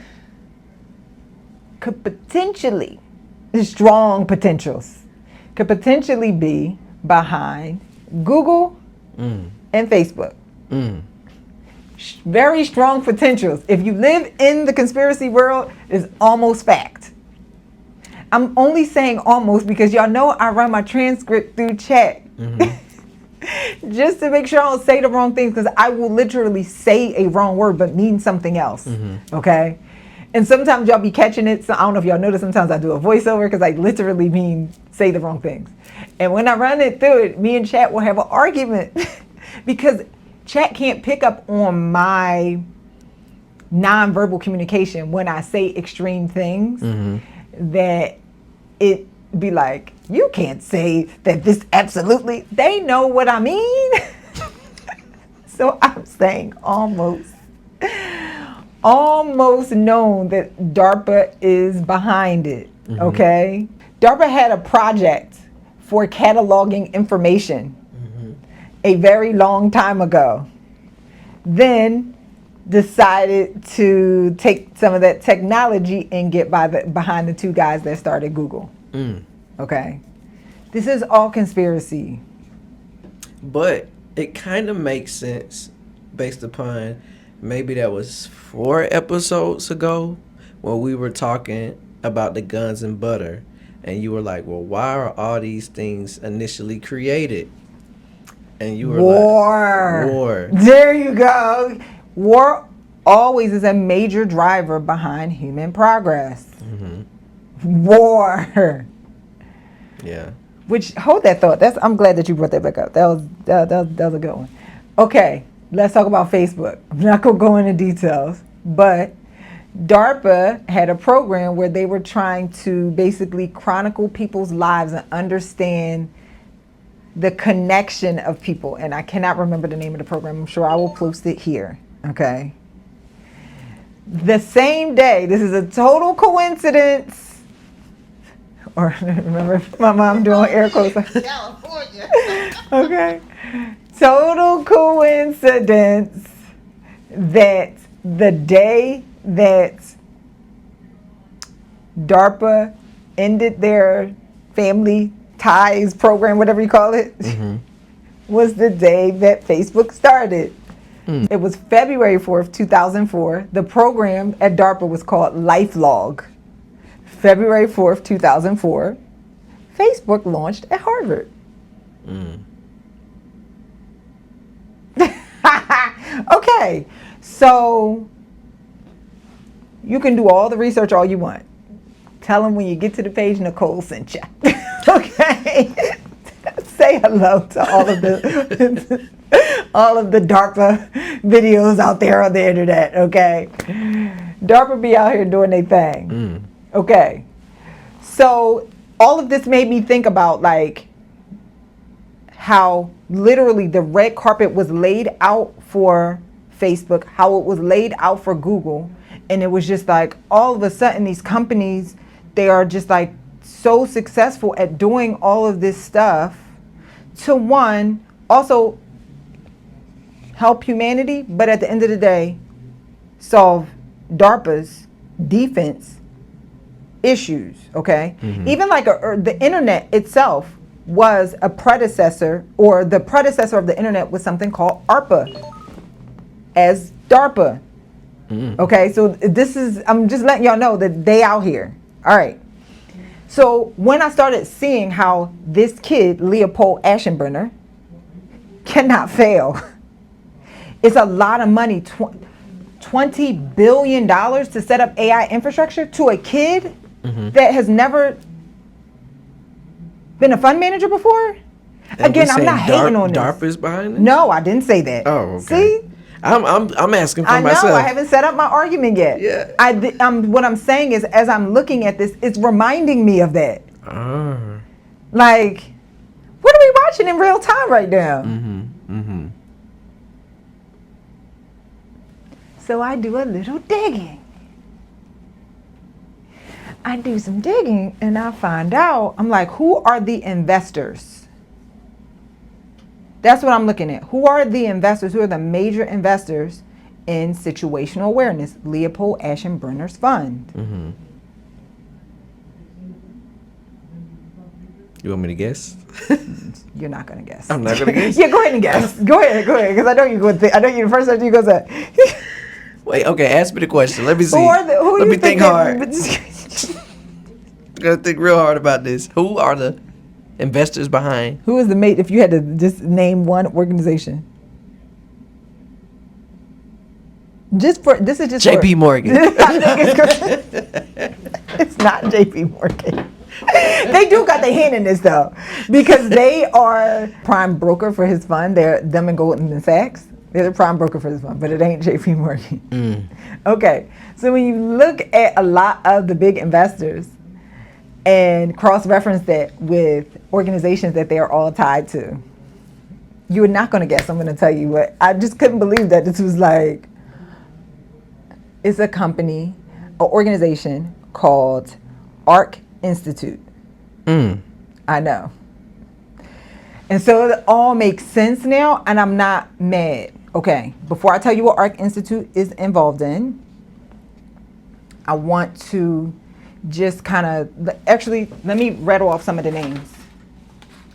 could potentially, strong potentials, could potentially be behind Google and Facebook. very strong potentials. If you live in the conspiracy world, it's almost fact. I'm only saying almost because y'all know I run my transcript through chat. Just to make sure I don't say the wrong things, because I will literally say a wrong word but mean something else. Okay? And sometimes y'all be catching it. So I don't know if y'all notice, sometimes I do a voiceover because I literally mean say the wrong things. And when I run it through it, me and chat will have an argument because chat can't pick up on my nonverbal communication when I say extreme things that it be like, you can't say that this absolutely, they know what I mean. So I'm saying almost known that DARPA is behind it, okay? DARPA had a project for cataloging information a very long time ago. Then decided to take some of that technology and get behind the two guys that started Google. Okay? This is all conspiracy. But it kind of makes sense based upon maybe that was 4 episodes ago when we were talking about the guns and butter. And you were like, well, why are all these things initially created? And you were War. like, war. There you go. War always is a major driver behind human progress. War. Yeah. Which, hold that thought. I'm glad that you brought that back up. That was a good one. Okay, let's talk about Facebook. I'm not gonna go into details, but DARPA had a program where they were trying to basically chronicle people's lives and understand the connection of people. And I cannot remember the name of the program. I'm sure I will post it here. Okay. The same day, this is a total coincidence. Or remember my mom doing air quotes. California. Okay. Total coincidence that the day that DARPA ended their family ties program, whatever you call it, was the day that Facebook started. It was February 4th, 2004. The program at DARPA was called LifeLog. February 4th, 2004, Facebook launched at Harvard. Okay, so you can do all the research all you want. Tell them when you get to the page, Nicole sent you. Okay? Say hello to all of the DARPA videos out there on the internet, okay? DARPA be out here doing their thing. Okay, so all of this made me think about like how literally the red carpet was laid out for Facebook, how it was laid out for Google, and it was just like all of a sudden these companies, they are just like so successful at doing all of this stuff to one, also help humanity, but at the end of the day, solve DARPA's defense issues, okay? Even like the internet itself was a predecessor, or the predecessor of the internet was something called ARPA as DARPA. Okay, so this is, I'm just letting y'all know that they out here. All right. So when I started seeing how this kid, Leopold Aschenbrenner, cannot fail, it's a lot of money, $20 billion to set up AI infrastructure to a kid that has never been a fund manager before. And Again, I'm not hating on this. DARPA's behind it? No, I didn't say that. Oh, okay. See? I'm asking for I know, myself. I haven't set up my argument yet. Yeah. What I'm saying is, as I'm looking at this, it's reminding me of that. Ah. Like, what are we watching in real time right now? So I do a little digging. I do some digging and I find out, I'm like, who are the investors? That's what I'm looking at. Who are the investors? Who are the major investors in situational awareness? Leopold Aschenbrenner's fund. You want me to guess? You're not gonna guess. I'm not gonna guess. Yeah, go ahead and guess. Go ahead, because I know you're going to. I know you. The first time you go say. Wait, okay. Ask me the question. Let me see. Who Let you me think hard. that- Gotta think real hard about this. Who are the investors behind? Who is the mate? If you had to just name one organization, just for this is just J.P. Morgan. I think it's not J.P. Morgan. They do got their hand in this though, because they are prime broker for his fund. They're them and Goldman Sachs. They're the prime broker for this fund, but it ain't J.P. Morgan. Okay, so when you look at a lot of the big investors and cross-reference that with organizations that they are all tied to, you are not going to guess. I'm going to tell you what. I just couldn't believe that this was like. It's a company, an organization called ARC Institute. I know. And so it all makes sense now, and I'm not mad. Okay, before I tell you what ARC Institute is involved in, I want to just kind of, actually, let me rattle off some of the names.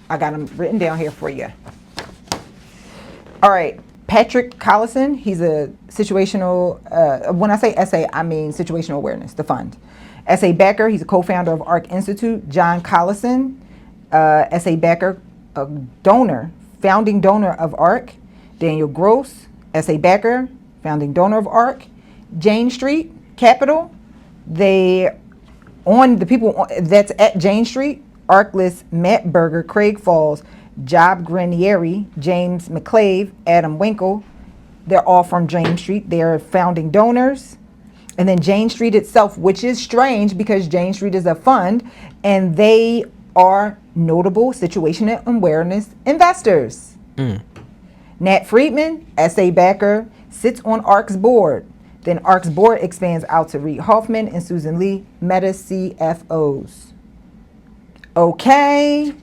I got them written down here for you. All right. Patrick Collison, he's a situational, when I say SA, I mean situational awareness, the fund. S.A. Becker, he's a co-founder of ARC Institute. John Collison, S.A. Becker, a donor, founding donor of ARC. Daniel Gross, S.A. Becker, founding donor of ARC. Jane Street Capital, they, on the people that's at Jane Street, ARC lists Matt Berger, Craig Falls, Job Granieri, James McClave, Adam Winkle. They're all from Jane Street. They're founding donors. And then Jane Street itself, which is strange because Jane Street is a fund, and they are notable situational awareness investors. Nat Friedman, S.A. Becker, sits on ARC's board. Then ARC's board expands out to Reid Hoffman and Susan Lee, Meta CFOs. Okay.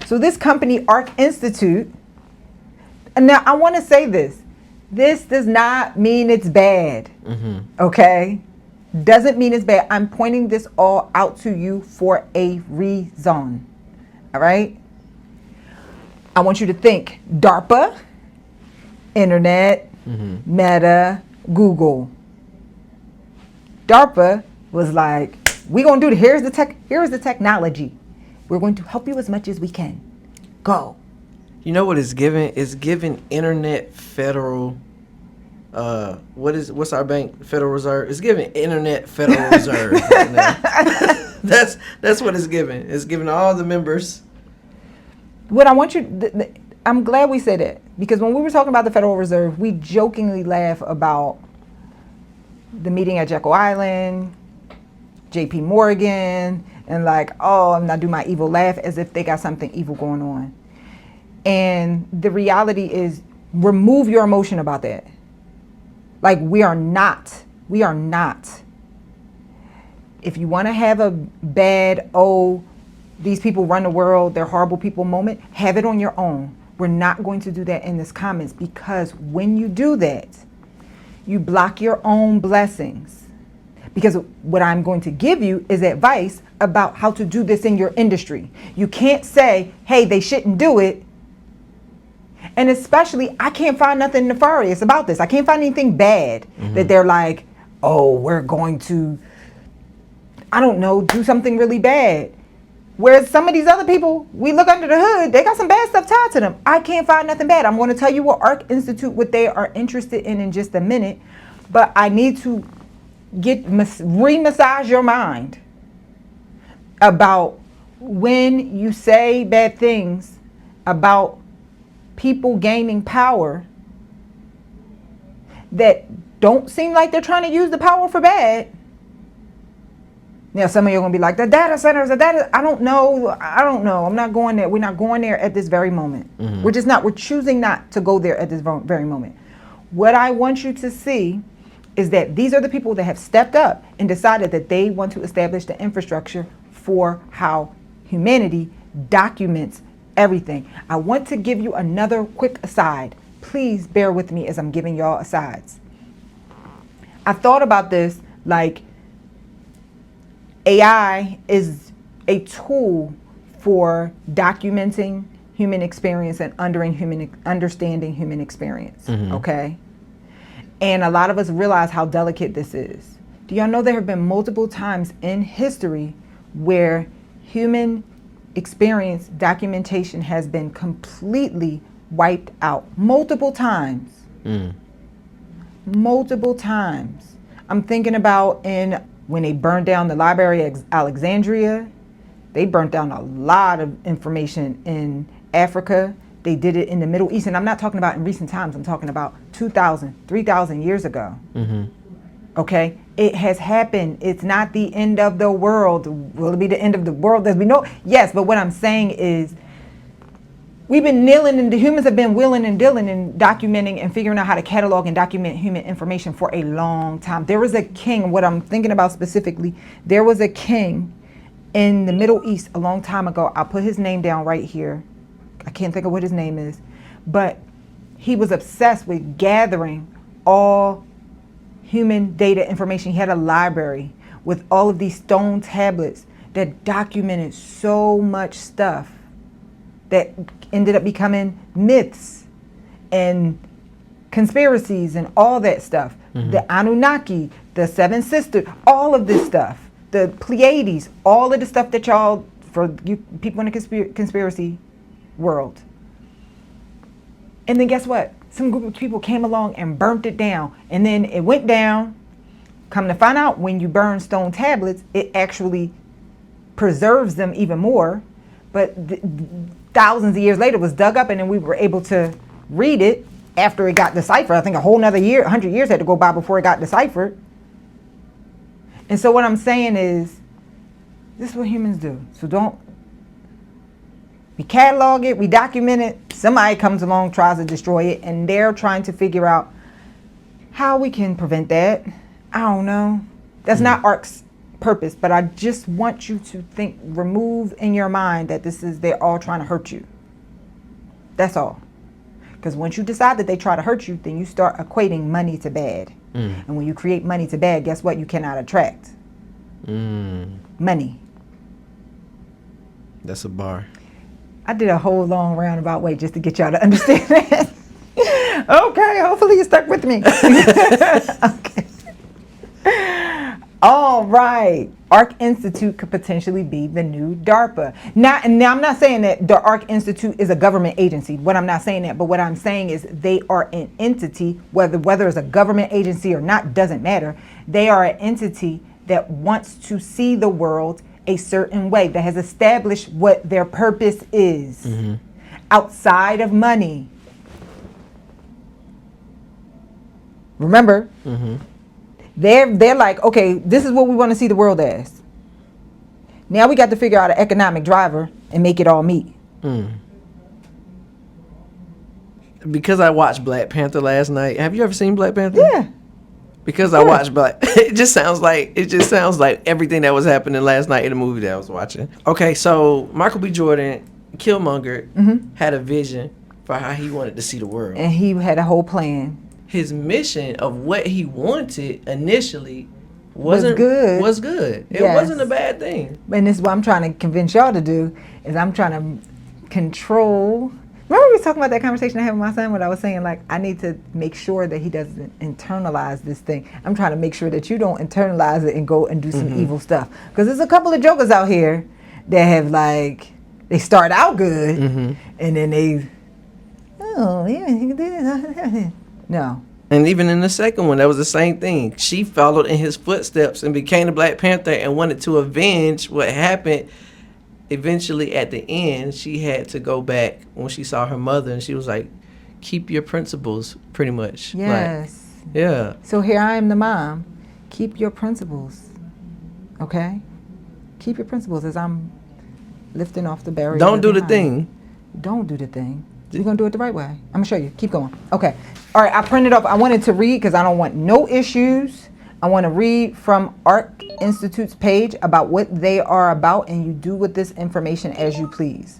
So this company, ARC Institute, and now I want to say this. This does not mean it's bad, okay? Doesn't mean it's bad. I'm pointing this all out to you for a reason, all right? I want you to think DARPA, Internet, Meta, Google. DARPA was like, we're going to do here's the technology. We're going to help you as much as we can. Go. You know what it's giving? It's giving Internet Federal. What's our bank? Federal Reserve. It's giving Internet Federal Reserve. That's what it's giving. It's giving all the members. What I want you. I'm glad we said it, because when we were talking about the Federal Reserve, we jokingly laugh about the meeting at Jekyll Island, J.P. Morgan, and like, oh, I'm not doing my evil laugh as if they got something evil going on. And the reality is, remove your emotion about that. Like, we are not. If you want to have a bad, oh, these people run the world, they're horrible people moment, have it on your own. We're not going to do that in this comments, because when you do that, you block your own blessings. Because what I'm going to give you is advice about how to do this in your industry. You can't say, hey, they shouldn't do it. And especially, I can't find nothing nefarious about this. I can't find anything bad that they're like, oh, we're going to, I don't know, do something really bad. Whereas some of these other people, we look under the hood, they got some bad stuff tied to them. I can't find nothing bad. I'm going to tell you what ARC Institute, what they are interested in just a minute. But I need to re-massage your mind about when you say bad things about people gaining power that don't seem like they're trying to use the power for bad. Now, some of you are going to be like, the data centers, I don't know. I'm not going there. We're not going there at this very moment. We're choosing not to go there at this very moment. What I want you to see is that these are the people that have stepped up and decided that they want to establish the infrastructure for how humanity documents everything. I want to give you another quick aside. Please bear with me as I'm giving y'all asides. I thought about this like AI is a tool for documenting human experience and understanding human experience, okay? And a lot of us realize how delicate this is. Do y'all know there have been multiple times in history where human experience documentation has been completely wiped out? Multiple times. Multiple times. I'm thinking about when they burned down the Library of Alexandria. They burnt down a lot of information in Africa. They did it in the Middle East. And I'm not talking about in recent times. I'm talking about 2,000, 3,000 years ago. Okay? It has happened. It's not the end of the world. Will it be the end of the world as we know? Yes, but what I'm saying is we've been kneeling, and the humans have been willing and dealing and documenting and figuring out how to catalog and document human information for a long time. There was a king, what I'm thinking about specifically, there was a king in the Middle East a long time ago. I'll put his name down right here. I can't think of what his name is, but he was obsessed with gathering all human data information. He had a library with all of these stone tablets that documented so much stuff that ended up becoming myths and conspiracies and all that stuff. The Anunnaki, the Seven Sisters, all of this stuff, the Pleiades, all of the stuff that y'all, for you people in the conspiracy world. And then guess what? Some group of people came along and burnt it down. And then it went down. Come to find out, when you burn stone tablets, it actually preserves them even more. But thousands of years later, it was dug up, and then we were able to read it after it got deciphered. I think a whole nother year, 100 years had to go by before it got deciphered. And so what I'm saying is, this is what humans do. So we catalog it, we document it, somebody comes along, tries to destroy it, and they're trying to figure out how we can prevent that. I don't know. That's not ARC's purpose, but I just want you to remove in your mind that they're all trying to hurt you. That's all. Because once you decide that they try to hurt you, then you start equating money to bad. And when you create money to bad, guess what? You cannot attract money. That's a bar. I did a whole long roundabout way just to get y'all to understand that. Okay, hopefully you stuck with me. Okay. All right. ARC Institute could potentially be the new DARPA. Now I'm not saying that the ARC Institute is a government agency. I'm not saying that, but what I'm saying is they are an entity, whether it's a government agency or not, doesn't matter. They are an entity that wants to see the world a certain way, that has established what their purpose is outside of money. Remember, they're like, okay, this is what we want to see the world as. Now we got to figure out an economic driver and make it all meet. Because I watched Black Panther last night. Have you ever seen Black Panther? Yeah. Because I watched it just sounds like everything that was happening last night in the movie that I was watching. Okay, so Michael B. Jordan, Killmonger, had a vision for how he wanted to see the world. And he had a whole plan. His mission of what he wanted initially was good. It wasn't a bad thing. And this is what I'm trying to convince y'all to do, is I'm trying to control. Remember we was talking about that conversation I had with my son when I was saying, like, I need to make sure that he doesn't internalize this thing. I'm trying to make sure that you don't internalize it and go and do some evil stuff. Because there's a couple of jokers out here that have, like, they start out good and then they, oh, yeah, he can do this. No. And even in the second one, that was the same thing. She followed in his footsteps and became the Black Panther and wanted to avenge what happened. Eventually, at the end, she had to go back when she saw her mother, and she was like, keep your principles, pretty much. Yes. Like, yeah. So here I am, the mom. Keep your principles. Okay? Keep your principles as I'm lifting off the barrier. Don't do the thing. Don't do the thing. You're going to do it the right way. I'm going to show you. Keep going. Okay. All right. I printed off. I wanted to read because I don't want no issues. I want to read from ARC Institute's page about what they are about, and you do with this information as you please.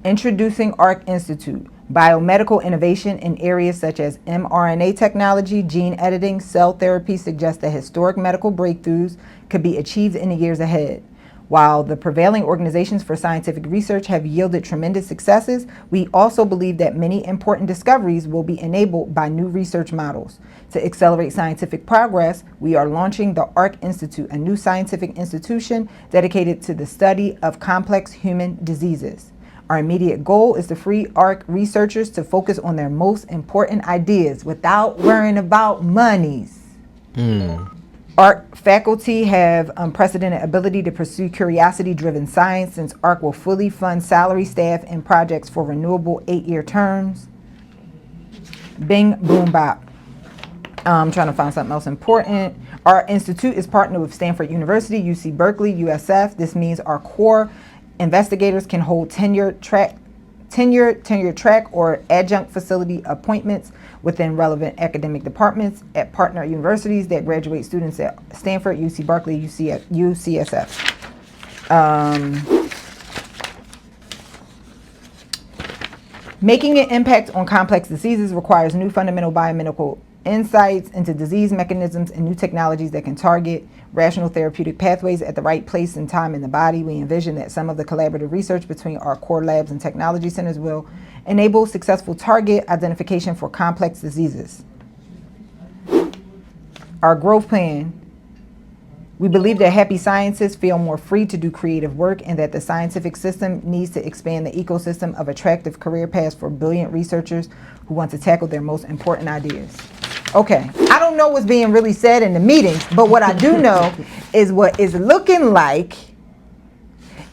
Introducing ARC Institute. Biomedical innovation in areas such as mRNA technology, gene editing, cell therapy suggest that historic medical breakthroughs could be achieved in the years ahead. While the prevailing organizations for scientific research have yielded tremendous successes, we also believe that many important discoveries will be enabled by new research models. To accelerate scientific progress, we are launching the ARC Institute, a new scientific institution dedicated to the study of complex human diseases. Our immediate goal is to free ARC researchers to focus on their most important ideas without worrying about monies. ARC faculty have unprecedented ability to pursue curiosity-driven science, since ARC will fully fund salary, staff, and projects for renewable 8-year terms. Bing, boom, bop. I'm trying to find something else important. Our institute is partnered with Stanford University, UC Berkeley, USF. This means our core investigators can hold tenure track or adjunct facility appointments within relevant academic departments at partner universities that graduate students at Stanford, UC Berkeley, UCSF. Making an impact on complex diseases requires new fundamental biomedical insights into disease mechanisms and new technologies that can target rational therapeutic pathways at the right place and time in the body. We envision that some of the collaborative research between our core labs and technology centers will enable successful target identification for complex diseases. Our growth plan. We believe that happy scientists feel more free to do creative work, and that the scientific system needs to expand the ecosystem of attractive career paths for brilliant researchers who want to tackle their most important ideas. Okay, I don't know what's being really said in the meetings, but what I do know is what is looking like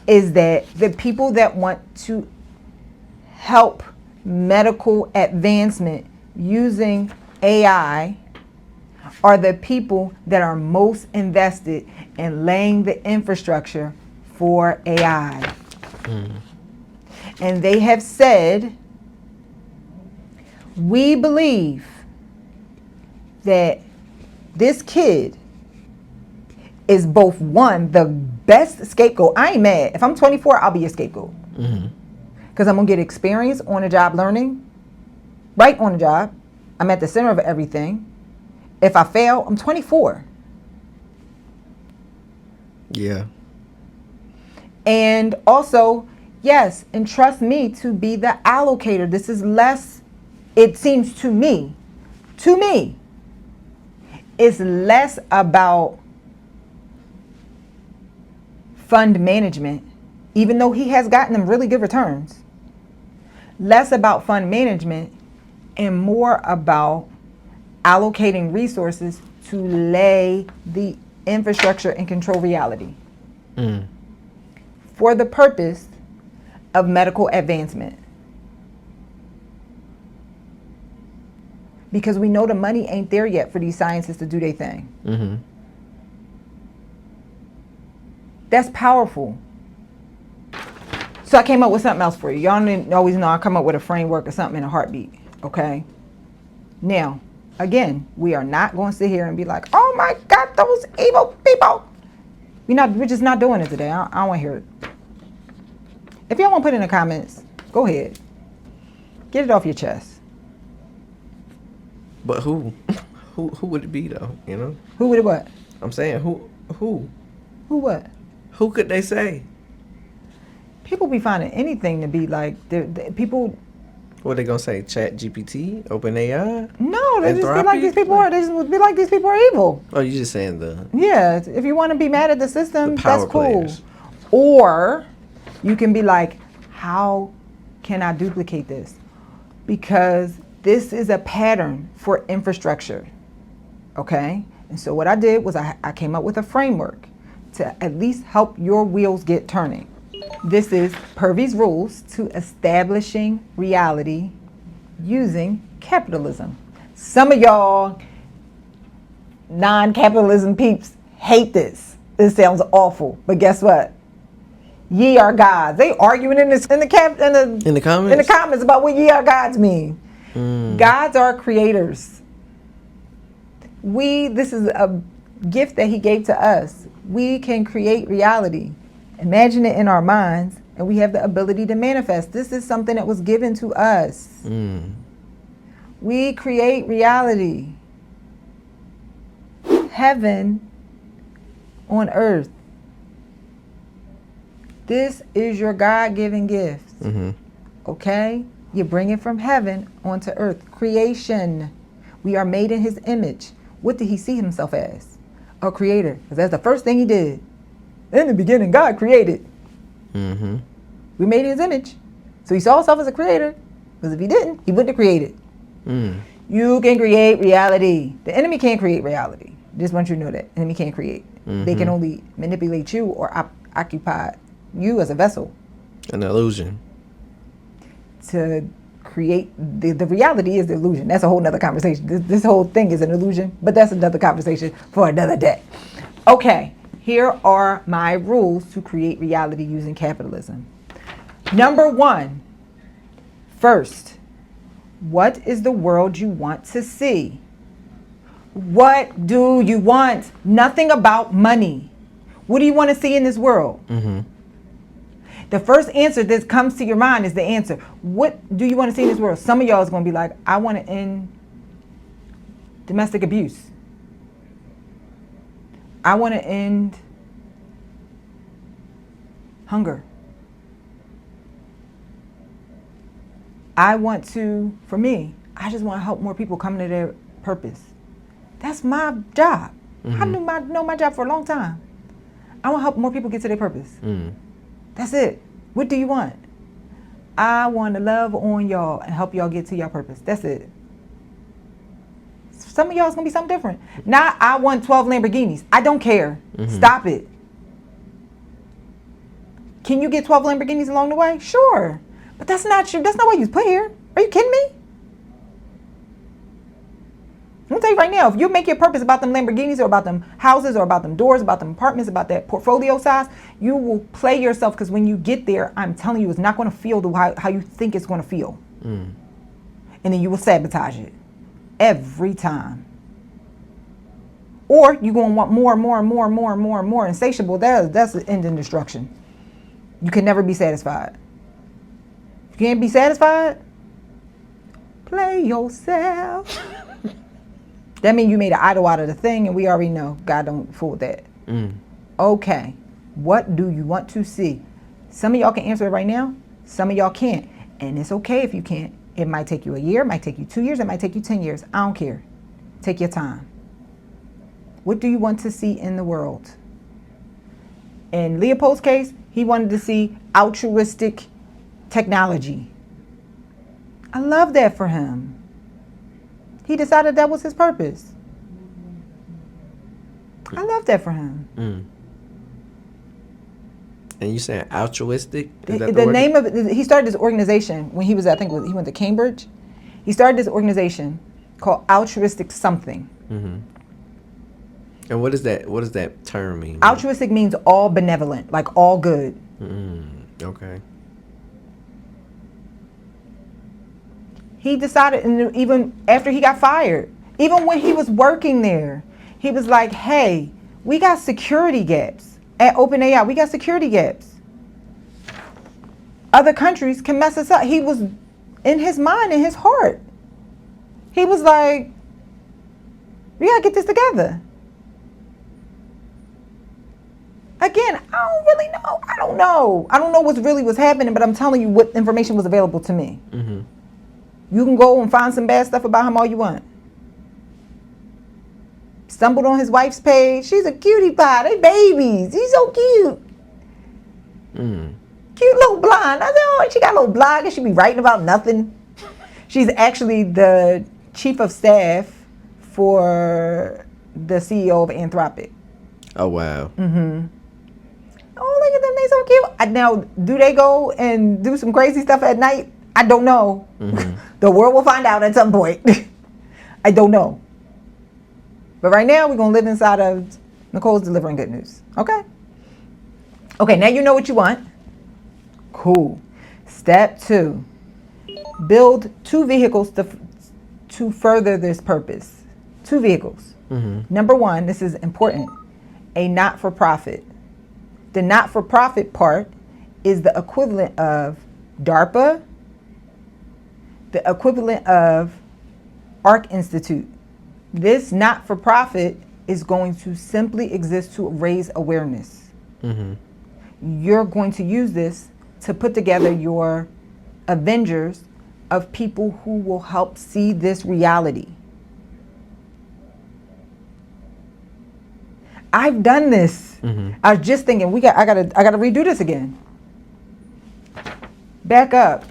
is that the people that want to help medical advancement using AI are the people that are most invested in laying the infrastructure for AI. And they have said, we believe that this kid is both one, the best scapegoat. I ain't mad. If I'm 24, I'll be a scapegoat. Because I'm going to get experience on the job learning, right on the job. I'm at the center of everything. If I fail, I'm 24. Yeah. And also, yes, entrust me to be the allocator. This is less, it seems to me, it's less about fund management, even though he has gotten them really good returns. Less about fund management and more about allocating resources to lay the infrastructure and control reality for the purpose of medical advancement. Because we know the money ain't there yet for these scientists to do their thing. That's powerful. So I came up with something else for you. Y'all didn't always know I come up with a framework or something in a heartbeat, okay? Now, again, we are not going to sit here and be like, oh my God, those evil people. We're just not doing it today. I don't want to hear it. If y'all want to put it in the comments, go ahead. Get it off your chest. But who would it be though? You know? Who would it what? I'm saying who? Who what? Who could they say? People be finding anything to be like, people. What they gonna say? Chat GPT, OpenAI? No, they just be Anthropic? like these people are. They just be like these people are evil. Oh, you just saying the Yeah, if you want to be mad at the system, power that's cool. players. Or you can be like, how can I duplicate this? Because this is a pattern for infrastructure, okay? And so what I did was I came up with a framework to at least help your wheels get turning. This is Purvy's rules to establishing reality using capitalism. Some of y'all non-capitalism peeps hate this. This sounds awful, but guess what? Ye are gods. They arguing in the comments about what ye are gods mean. Gods are creators. This is a gift that he gave to us. We can create reality. Imagine it in our minds, and we have the ability to manifest. This is something that was given to us. We create reality. Heaven on earth. This is your God-given gift. Mm-hmm. Okay? You bring it from heaven onto earth. Creation. We are made in his image. What did he see himself as? A creator. Because that's the first thing he did. In the beginning, God created. Mm-hmm. We made in his image. So he saw himself as a creator. Because if he didn't, he wouldn't have created. Mm. You can create reality. The enemy can't create reality. Just want you to know that. The enemy can't create. Mm-hmm. They can only manipulate you or occupy you as a vessel. An illusion. To create the reality is the illusion. That's a whole nother conversation. This whole thing is an illusion, but that's another conversation for another day. Okay, here are my rules to create reality using capitalism. Number 1, first, what is the world you want to see? What do you want? Nothing about money. What do you want to see in this world? Mm-hmm. The first answer that comes to your mind is the answer. What do you want to see in this world? Some of y'all is going to be like, I want to end domestic abuse. I want to end hunger. I want to, for me, I just want to help more people come to their purpose. That's my job. Mm-hmm. I know my job for a long time. I want to help more people get to their purpose. Mm. That's it. What do you want? I want to love on y'all and help y'all get to your purpose. That's it. Some of y'all is going to be something different. Now I want 12 Lamborghinis. I don't care. Mm-hmm. Stop it. Can you get 12 Lamborghinis along the way? Sure. But that's not true. That's not why you was put here. Are you kidding me? I'm going to tell you right now, if you make your purpose about them Lamborghinis or about them houses or about them doors, about them apartments, about that portfolio size, you will play yourself, because when you get there, I'm telling you, it's not going to feel how you think it's going to feel. Mm. And then you will sabotage it every time. Or you're going to want more and more and more and more and more and more. Insatiable, that's the end in destruction. You can never be satisfied. If you can't be satisfied, play yourself. That means you made an idol out of the thing, and we already know God don't fool with that. Mm. Okay, what do you want to see? Some of y'all can answer it right now. Some of y'all can't. And it's okay if you can't. It might take you a year, it might take you 2 years, it might take you 10 years. I don't care. Take your time. What do you want to see in the world? In Leopold's case, he wanted to see altruistic technology. I love that for him. He decided that was his purpose. I love that for him. Mm. And you saying altruistic? Is that The word? name of it, he started this organization when he was, I think he went to Cambridge. He started this organization called Altruistic something. Mm-hmm. And what does that term mean? Altruistic means all benevolent, like all good. Okay. He decided, and even after he got fired, even when he was working there, he was like, hey, we got security gaps at OpenAI. We got security gaps. Other countries can mess us up. He was, in his mind, in his heart, he was like, we got to get this together. Again, I don't really know. I don't know what really was happening, but I'm telling you what information was available to me. Mm-hmm. You can go and find some bad stuff about him all you want. Stumbled on his wife's page. She's a cutie pie. They babies. He's so cute. Cute little blonde. I said, oh, she got a little blog and she be writing about nothing. She's actually the chief of staff for the CEO of Anthropic. Oh, wow. Mm-hmm. Oh, look at them. They so cute. Now, do they go and do some crazy stuff at night? I don't know. Mm-hmm. The world will find out at some point. I don't know. But right now, we're going to live inside of Nicole's delivering good news. Okay? Okay, now you know what you want. Cool. Step 2. Build 2 vehicles to further this purpose. 2 vehicles. Mm-hmm. Number 1, this is important, a not-for-profit. The not-for-profit part is the equivalent of DARPA, the equivalent of ARC Institute. This not-for-profit is going to simply exist to raise awareness. Mm-hmm. you're going to use this to put together your Avengers of people who will help see this reality. I've done this. I was just thinking, I gotta redo this again. Back up.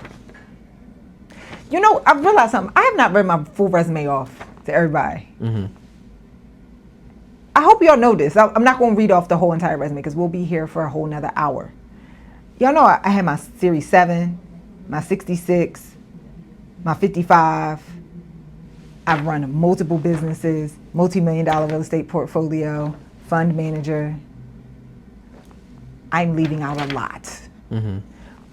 You know, I realized something. I have not read my full resume off to everybody. I hope y'all know this. I'm not going to read off the whole entire resume because we'll be here for a whole nother hour. Y'all know I had my Series 7, my 66, my 55. I've run multiple businesses, multi-million-dollar real estate portfolio, fund manager. I'm leaving out a lot.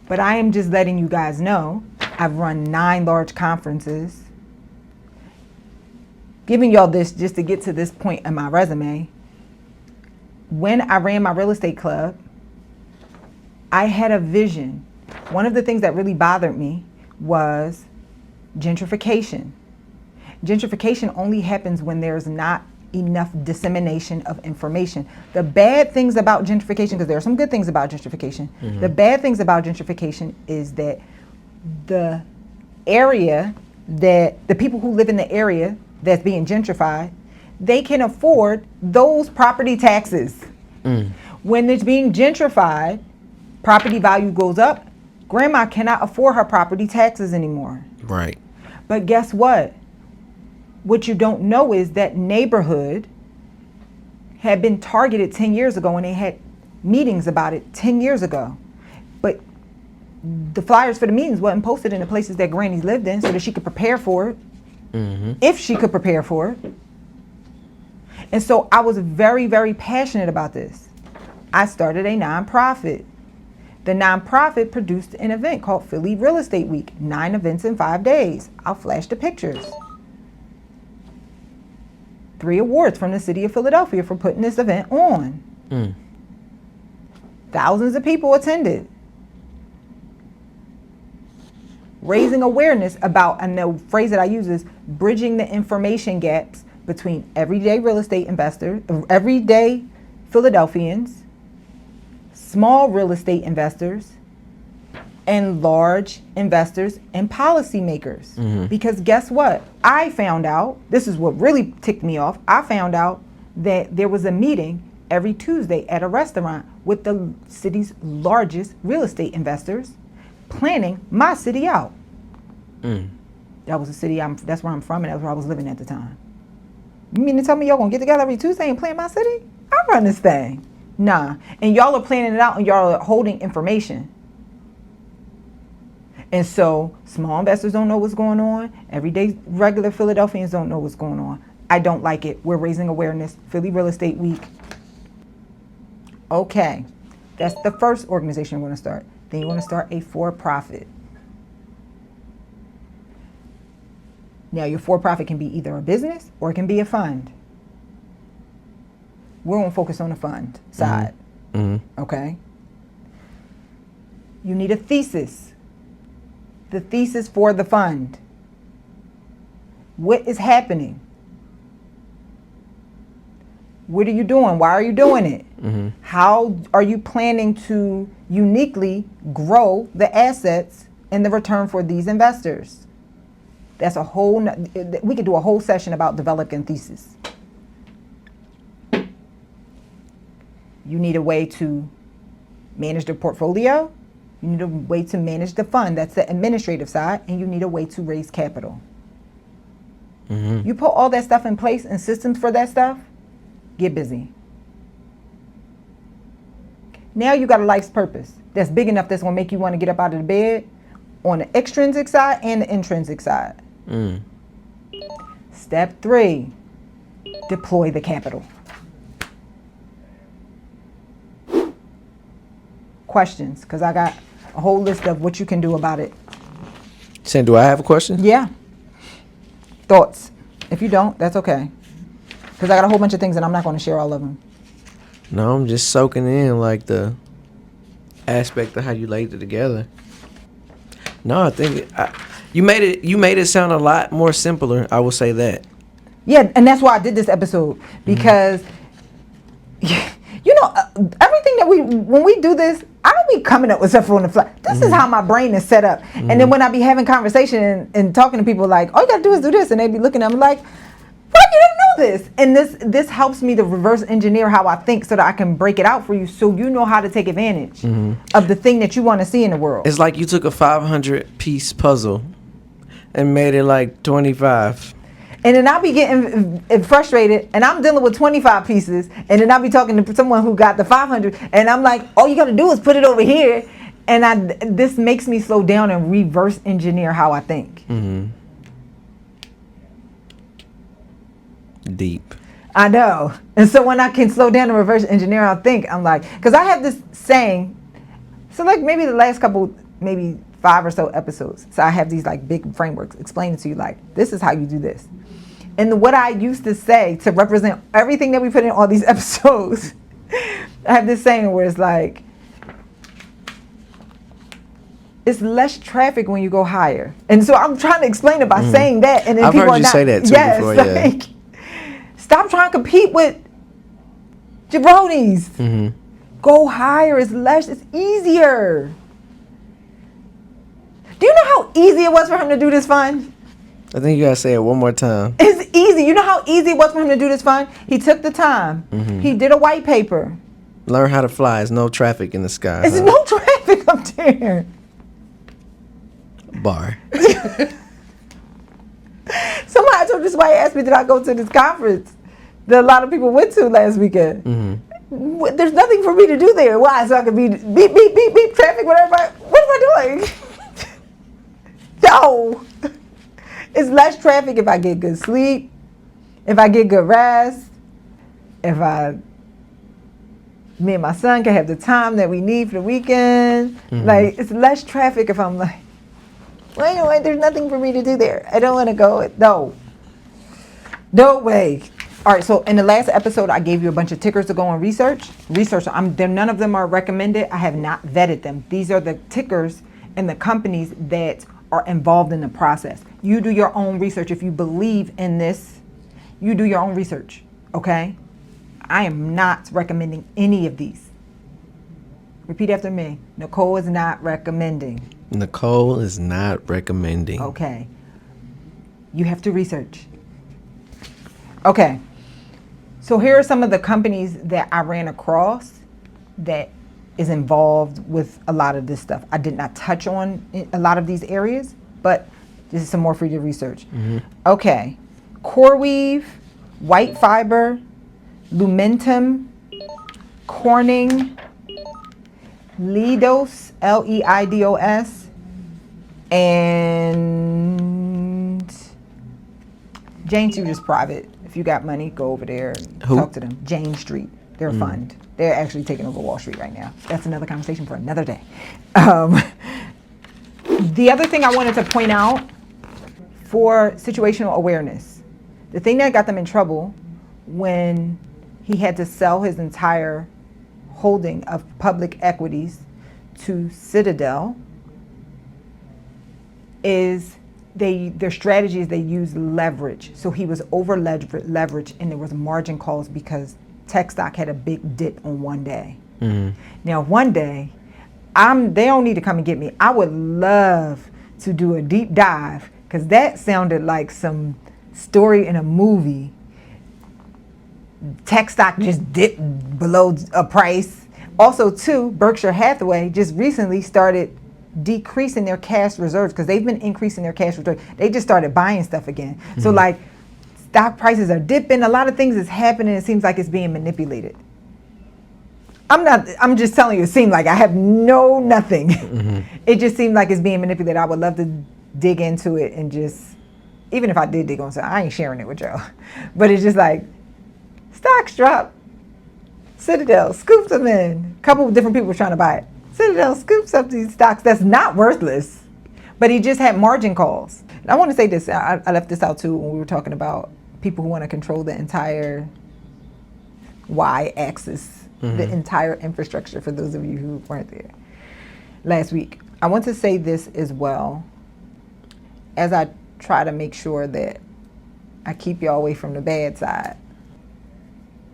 But I am just letting you guys know I've run 9 large conferences. Giving y'all this just to get to this point in my resume. When I ran my real estate club, I had a vision. One of the things that really bothered me was gentrification. Gentrification only happens when there's not enough dissemination of information. The bad things about gentrification, because there are some good things about gentrification, the bad things about gentrification is that the area that the people who live in the area that's being gentrified, they can afford those property taxes. When it's being gentrified, property value goes up. Grandma cannot afford her property taxes anymore. Right. But guess what? What you don't know is that neighborhood had been targeted 10 years ago, and they had meetings about it 10 years ago. But the flyers for the meetings wasn't posted in the places that grannies lived in so that she could prepare for it. If she could prepare for it. And so I was very, very passionate about this. I started a nonprofit. The nonprofit produced an event called Philly Real Estate Week, 9 events in 5 days. I'll flash the pictures. 3 awards from the city of Philadelphia for putting this event on. Thousands of people attended. Raising awareness about, and the phrase that I use is bridging the information gaps between everyday real estate investors, everyday Philadelphians, small real estate investors, and large investors and policymakers. Because guess what? I found out, this is what really ticked me off, I found out that there was a meeting every Tuesday at a restaurant with the city's largest real estate investors planning my city out. That was the city, that's where I'm from, and that's where I was living at the time. You mean to tell me y'all gonna get together every Tuesday and plan my city? I run this thing. Nah. And y'all are planning it out, and y'all are holding information. And so small investors don't know what's going on. Everyday regular Philadelphians don't know what's going on. I don't like it. We're raising awareness. Philly Real Estate Week. Okay. That's the first organization you want to start. Then you want to start a for-profit. Now, your for-profit can be either a business or it can be a fund. We're going to focus on the fund side. Okay? You need a thesis. The thesis for the fund. What is happening? What are you doing? Why are you doing it? How are you planning to uniquely grow the assets in the return for these investors? That's a whole, we could do a whole session about developing thesis. You need a way to manage the portfolio. You need a way to manage the fund. That's the administrative side. And you need a way to raise capital. You put all that stuff in place and systems for that stuff, get busy. Now you got a life's purpose that's big enough that's going to make you want to get up out of the bed on the extrinsic side and the intrinsic side. Step 3, deploy the capital. Questions, because I got a whole list of what you can do about it. Saying, do I have a question? Yeah. Thoughts? If you don't, that's okay. Because I got a whole bunch of things and I'm not going to share all of them. No, I'm just soaking in like the aspect of how you laid it together. No, I think you made it sound a lot more simpler. I will say that. Yeah, and that's why I did this episode, because you know, everything that when we do this, I don't be coming up with stuff on the fly. This is how my brain is set up. And then when I be having conversation and talking to people like, all you gotta do is do this, and they be looking at me like, what, you didn't know this? And this helps me to reverse engineer how I think so that I can break it out for you so you know how to take advantage of the thing that you want to see in the world. It's like you took a 500-piece puzzle and made it like 25. And then I'll be getting frustrated, and I'm dealing with 25 pieces, and then I'll be talking to someone who got the 500, and I'm like, all you got to do is put it over here. And this makes me slow down and reverse engineer how I think. Deep. I know. And so when I can slow down and reverse engineer how I think, I'm like, because I have this saying, so like maybe the last couple, maybe 5 or so episodes. So I have these like big frameworks explaining to you like, this is how you do this. And what I used to say to represent everything that we put in all these episodes, I have this saying where it's like, it's less traffic when you go higher. And so I'm trying to explain it by saying that. And then I've people heard are you not, say that too before, like, stop trying to compete with jabronis. Go higher. It's less. It's easier. Do you know how easy it was for him to do this fund? I think you gotta say it one more time. It's easy. You know how easy it was for him to do this fund? He took the time. He did a white paper. Learn how to fly. There's no traffic in the sky. There's no traffic up there. Bar. Somebody told this white asked me, did I go to this conference that a lot of people went to last weekend? There's nothing for me to do there. Why? So I could be beep, beep, beep, beep, traffic, whatever. What am I doing? No. It's less traffic if I get good sleep, if I get good rest, if me and my son can have the time that we need for the weekend. Like, it's less traffic if I'm like, well, you know what, there's nothing for me to do there. I don't want to go. No way. All right, so in the last episode, I gave you a bunch of tickers to go and research. None of them are recommended. I have not vetted them. These are the tickers and the companies that are involved in the process. You do your own research. If you believe in this, you do your own research, okay? I am not recommending any of these. Repeat after me. Nicole is not recommending. Nicole is not recommending. Okay. You have to research. Okay. So here are some of the companies that I ran across that is involved with a lot of this stuff. I did not touch on a lot of these areas, but this is some more for you to research. Okay. CoreWeave, White Fiber, Lumentum, Corning, Leidos, Leidos, and Jane Street is private. If you got money, go over there and talk to them. Jane Street, they're a fund. They're actually taking over Wall Street right now. That's another conversation for another day. The other thing I wanted to point out for situational awareness, the thing that got them in trouble when he had to sell his entire holding of public equities to Citadel is their strategy is they use leverage. So he was over leverage, and there was margin calls because tech stock had a big dip on one day. Now one day, they don't need to come and get me. I would love to do a deep dive because that sounded like some story in a movie. Tech stock just dipped below a price. Also, too, Berkshire Hathaway just recently started decreasing their cash reserves because they've been increasing their cash reserves. They just started buying stuff again. So like stock prices are dipping. A lot of things is happening. It seems like it's being manipulated. I'm just telling you, it seemed like I have nothing. It just seemed like it's being manipulated. I would love to dig into it and just, even if I did dig on something, I ain't sharing it with y'all. But it's just like, stocks drop. Citadel scoops them in. A couple of different people were trying to buy it. Citadel scoops up these stocks that's not worthless, but he just had margin calls. And I want to say this, I left this out too when we were talking about people who want to control the entire Y-axis, the entire infrastructure, for those of you who weren't there last week. I want to say this as well, as I try to make sure that I keep y'all away from the bad side.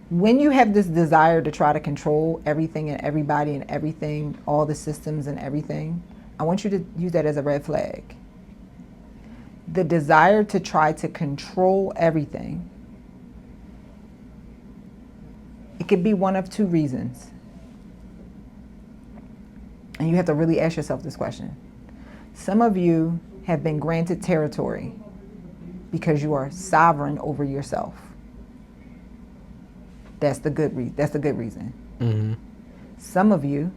When you have this desire to try to control everything and everybody and everything, all the systems and everything, I want you to use that as a red flag. The desire to try to control everything, it could be one of two reasons. And you have to really ask yourself this question. Some of you have been granted territory because you are sovereign over yourself. That's the good reason. Mm-hmm. Some of you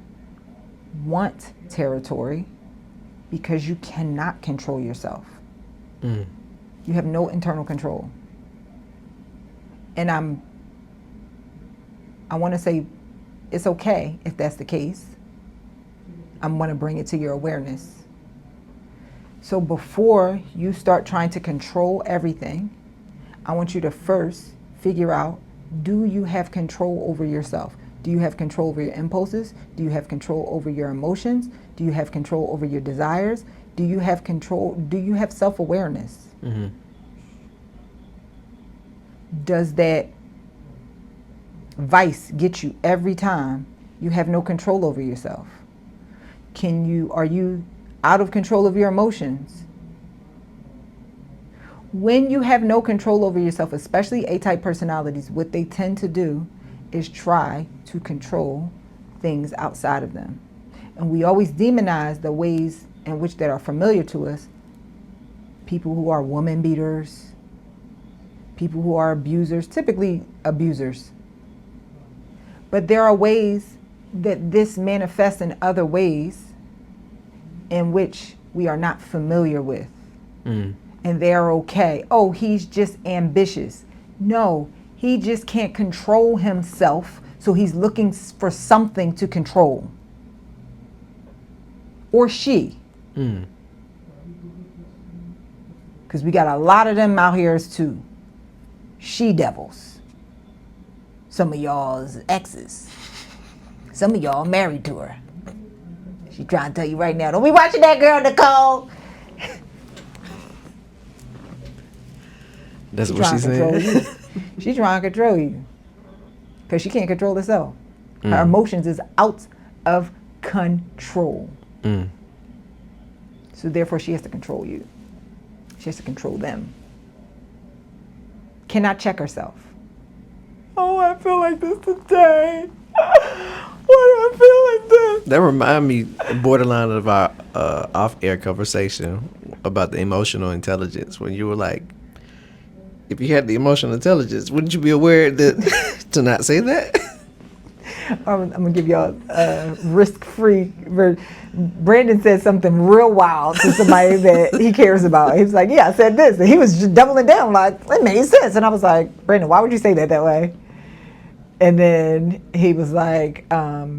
want territory because you cannot control yourself. Mm. You have no internal control. And I want to say it's okay if that's the case. I want to bring it to your awareness. So before you start trying to control everything, I want you to first figure out, do you have control over yourself? Do you have control over your impulses? Do you have control over your emotions? Do you have control over your desires? Do you have control? Do you have self-awareness? Mm-hmm. Does that vice get you every time you have no control over yourself? Are you out of control of your emotions? When you have no control over yourself, especially A-type personalities, what they tend to do is try to control things outside of them. And we always demonize the ways in which that are familiar to us. People who are woman beaters, people who are abusers, typically abusers. But there are ways that this manifests in other ways in which we are not familiar with. Mm. And they're okay. Oh, he's just ambitious. No, he just can't control himself, so he's looking for something to control. Or she. Mm. Because we got a lot of them out here too. She devils. Some of y'all's exes. Some of y'all married to her. She trying to tell you right now, don't be watching that girl, Nicole. That's what she's saying. She's trying to control you. Because she can't control herself. Her Mm. emotions is out of control. Mm. So therefore she has to control you. She has to control them. Cannot check herself. Oh, I feel like this today. Why do I feel like this? That remind me borderline of our off-air conversation about the emotional intelligence, when you were like, if you had the emotional intelligence, wouldn't you be aware that to not say that? I'm going to give y'all a risk-free version. Brandon said something real wild to somebody that he cares about. He was like, yeah, I said this. And he was just doubling down like, it made sense. And I was like, Brandon, why would you say that way? And then he was like, I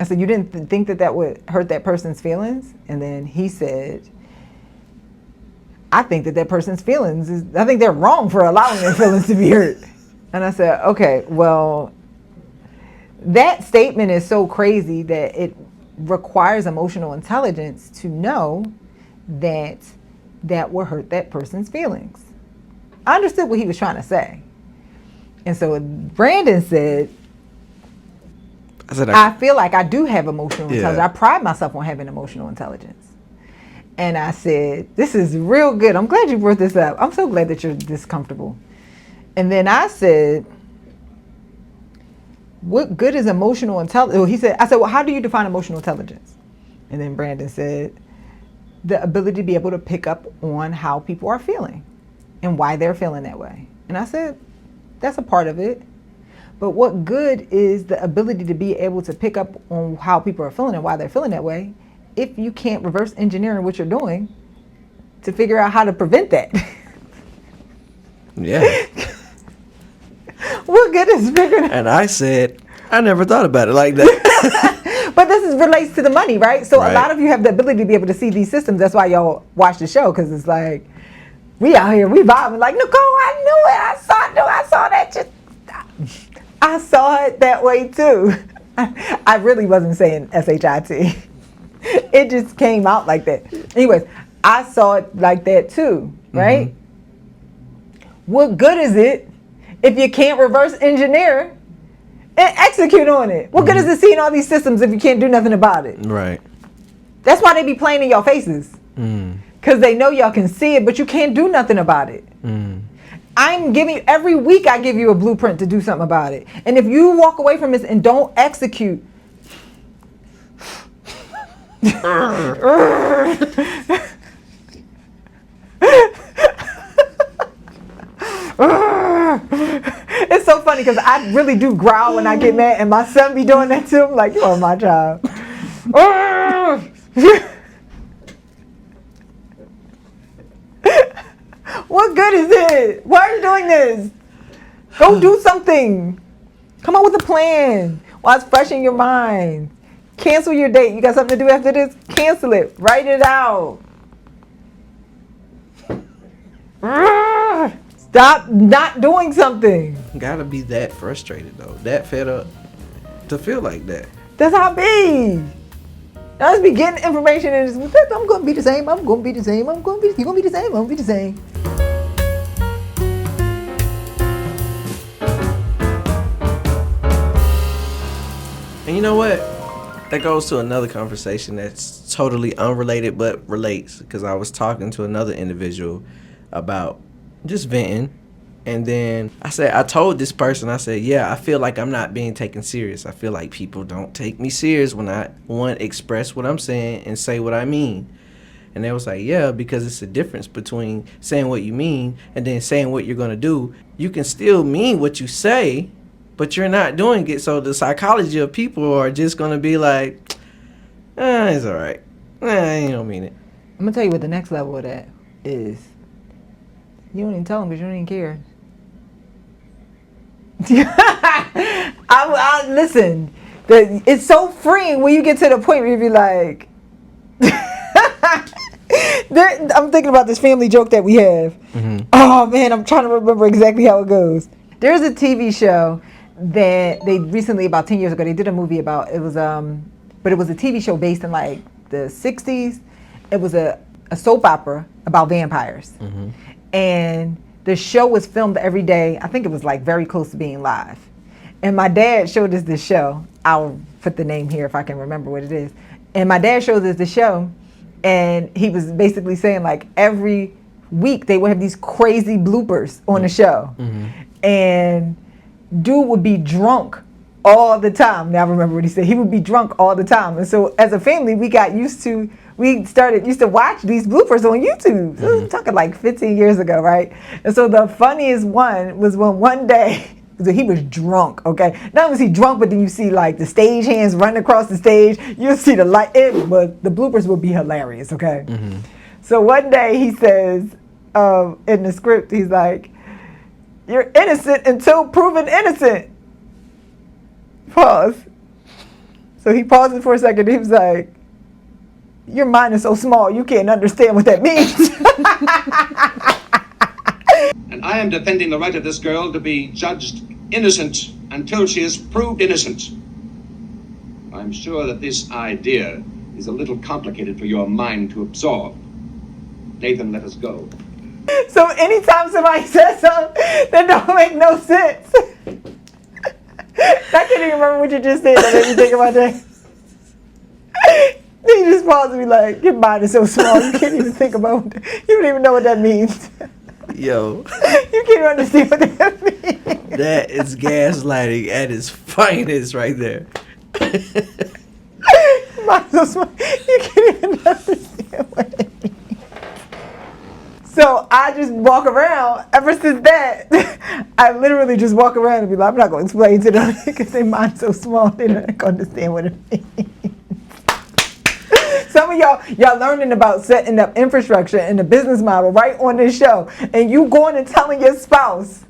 said, you didn't think that would hurt that person's feelings? And then he said, I think that person's feelings I think they're wrong for allowing their feelings to be hurt. And I said, okay, well, that statement is so crazy that it requires emotional intelligence to know that will hurt that person's feelings. I understood what he was trying to say. And so Brandon said, I feel like I do have emotional intelligence. I pride myself on having emotional intelligence. And I said, this is real good. I'm glad you brought this up. I'm so glad that you're this comfortable. And then I said, what good is emotional intelligence? Well, I said, well, how do you define emotional intelligence? And then Brandon said, the ability to be able to pick up on how people are feeling and why they're feeling that way. And I said, that's a part of it. But what good is the ability to be able to pick up on how people are feeling and why they're feeling that way if you can't reverse engineer what you're doing to figure out how to prevent that? Yeah. What good is figuring out? And I said, I never thought about it like that. But this relates to the money, right? So right. A lot of you have the ability to be able to see these systems. That's why y'all watch the show, because it's like, we out here, we vibing like, Nicole, I knew it. I saw that. I saw it that way too. I really wasn't saying SHIT. It just came out like that. Anyways, I saw it like that too, right? Mm-hmm. What good is it if you can't reverse engineer and execute on it? What good is it seeing all these systems if you can't do nothing about it? Right. That's why they be playing in your faces. Because they know y'all can see it, but you can't do nothing about it. I'm giving you, every week I give you a blueprint to do something about it. And if you walk away from this and don't execute, it's so funny because I really do growl when I get mad, and my son be doing that too. I'm like, you are my child. What good is it? Why are you doing this? Go do something. Come up with a plan while it's fresh in your mind. Cancel your date. You got something to do after this? Cancel it. Write it out. Stop not doing something. Gotta be that frustrated though, that fed up to feel like that. That's how it be. I just be getting information and just, I'm gonna be the same. I'm gonna be the same. You're gonna be the same. I'm gonna be the same. And you know what? That goes to another conversation that's totally unrelated but relates, because I was talking to another individual about just venting, and then I told this person, I said, yeah, I feel like I'm not being taken serious. I feel like people don't take me serious when I express what I'm saying and say what I mean. And they was like, yeah, because it's a difference between saying what you mean and then saying what you're gonna do. You can still mean what you say, but you're not doing it. So the psychology of people are just going to be like, it's all right. You don't mean it. I'm going to tell you what the next level of that is. You don't even tell them because you don't even care. Listen, it's so freeing when you get to the point where you be like, I'm thinking about this family joke that we have. Mm-hmm. Oh, man, I'm trying to remember exactly how it goes. There's a TV show that they recently, about 10 years ago, they did a movie about, it was but it was a TV show based in like the 60s. It was a soap opera about vampires. Mm-hmm. And the show was filmed every day. I think it was like very close to being live. And my dad showed us this show. I'll put the name here if I can remember what it is. And my dad showed us the show, and he was basically saying like every week they would have these crazy bloopers on the show. Mm-hmm. And dude would be drunk all the time. Now I remember what he said. He would be drunk all the time. And so as a family, we used to watch these bloopers on YouTube. So I'm talking like 15 years ago, right? And so the funniest one was when one day, he was drunk, okay? Not only was he drunk, but then you see like the stage hands running across the stage. You see the light, but the bloopers would be hilarious, okay? Mm-hmm. So one day he says, in the script, he's like, "You're innocent until proven innocent." Pause. So he pauses for a second. He was like, "Your mind is so small, you can't understand what that means." And I am defending the right of this girl to be judged innocent until she is proved innocent. I'm sure that this idea is a little complicated for your mind to absorb. Nathan, let us go. So anytime somebody says something that don't make no sense, I can't even remember what you just said. That made me think about that. Then you just pause and be like, "Your mind is so small, you can't even think about it. You don't even know what that means." Yo. You can't understand what that means. That is gaslighting at its finest right there. Your mind is so small, you can't even understand what it means. So I just walk around, ever since that, I literally just walk around and be like, I'm not going to explain to them because their mind's so small, they don't understand what it means. Some of y'all learning about setting up infrastructure and the business model right on this show, and you going and telling your spouse,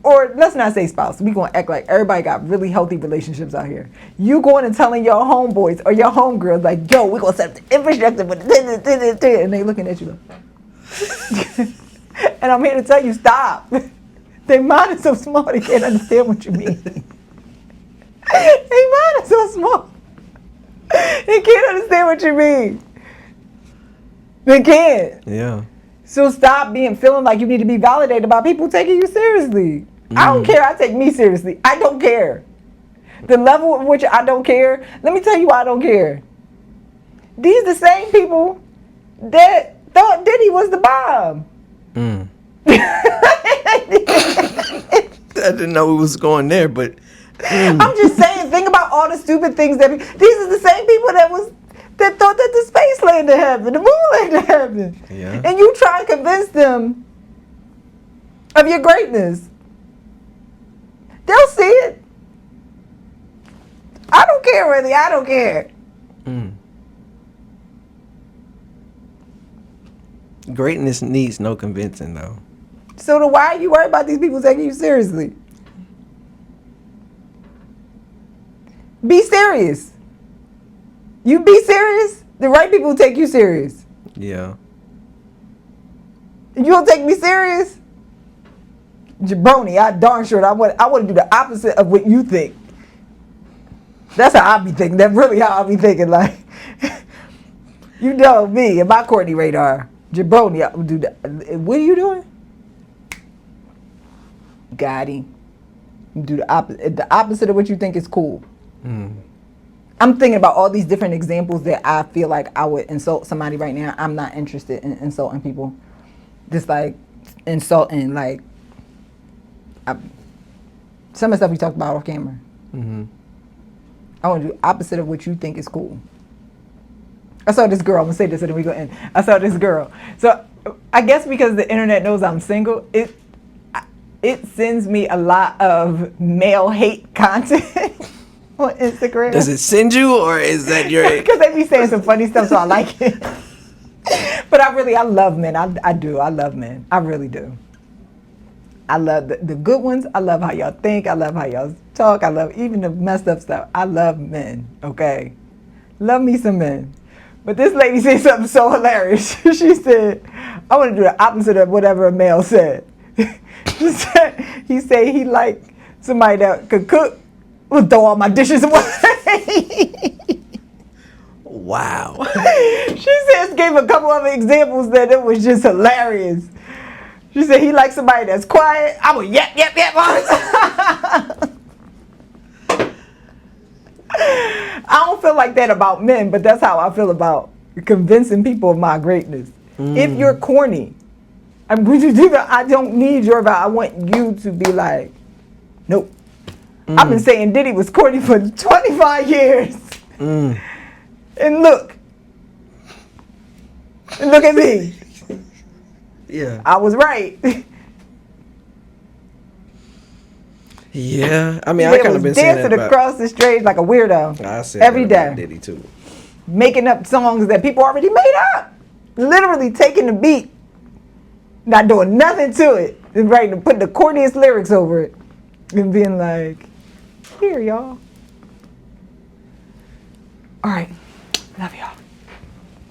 or let's not say spouse, we going to act like everybody got really healthy relationships out here. You going and telling your homeboys or your homegirls like, yo, we're going to set up the infrastructure with this, and they looking at you like, and I'm here to tell you, stop. Their mind is so small they can't understand what you mean. Their mind is so small they can't understand what you mean. They can't. Yeah. So stop feeling like you need to be validated by people taking you seriously. I don't care. I take me seriously. I don't care. The level at which I don't care. Let me tell you why I don't care. These the same people that thought Diddy was the bomb. I didn't know it was going there, but I'm just saying. Think about all the stupid things that these are the same people that thought that the space landed happened, the moon landed happened. Yeah. And you try and convince them of your greatness. They'll see it. I don't care, really. I don't care. Greatness needs no convincing, though. So then why are you worried about these people taking you seriously? Be serious. You be serious, the right people will take you serious. Yeah. If you don't take me serious, jabroni, I darn sure I want to do the opposite of what you think. That's how I be thinking. That's really how I be thinking. Like, you know me and my Courtney radar. Jabroni, I would do that. What are you doing? Got him. You do the opposite of what you think is cool. I'm thinking about all these different examples that I feel like I would insult somebody right now. I'm not interested in insulting people. Just like insulting, like some of the stuff we talked about off camera. I want to do the opposite of what you think is cool. I saw this girl. I'm gonna say this and then we go in. I saw this girl. So I guess because the internet knows I'm single, it sends me a lot of male hate content on Instagram. Does it send you, or is that your? Because they be saying some funny stuff, so I like it. But I love men. I do. I love men. I really do. I love the good ones. I love how y'all think. I love how y'all talk. I love even the messed up stuff. I love men. Okay, love me some men. But this lady said something so hilarious. She said, "I want to do the opposite of whatever a male said." He said he liked somebody that could cook. Would throw all my dishes away. Wow. She says gave a couple of examples that it was just hilarious. She said he likes somebody that's quiet. I would yap all the time. I don't feel like that about men, but that's how I feel about convincing people of my greatness. If you're corny, I'm going to do that. I don't need your vow. I want you to be like, nope. I've been saying Diddy was corny for 25 years. And look at me. Yeah. I was right. Yeah. I mean, I kind of been saying that dancing across the stage like a weirdo. I said every that about day. Diddy too. Making up songs that people already made up. Literally taking the beat, not doing nothing to it, and putting the corniest lyrics over it, and being like, "Here, y'all." All right, love y'all.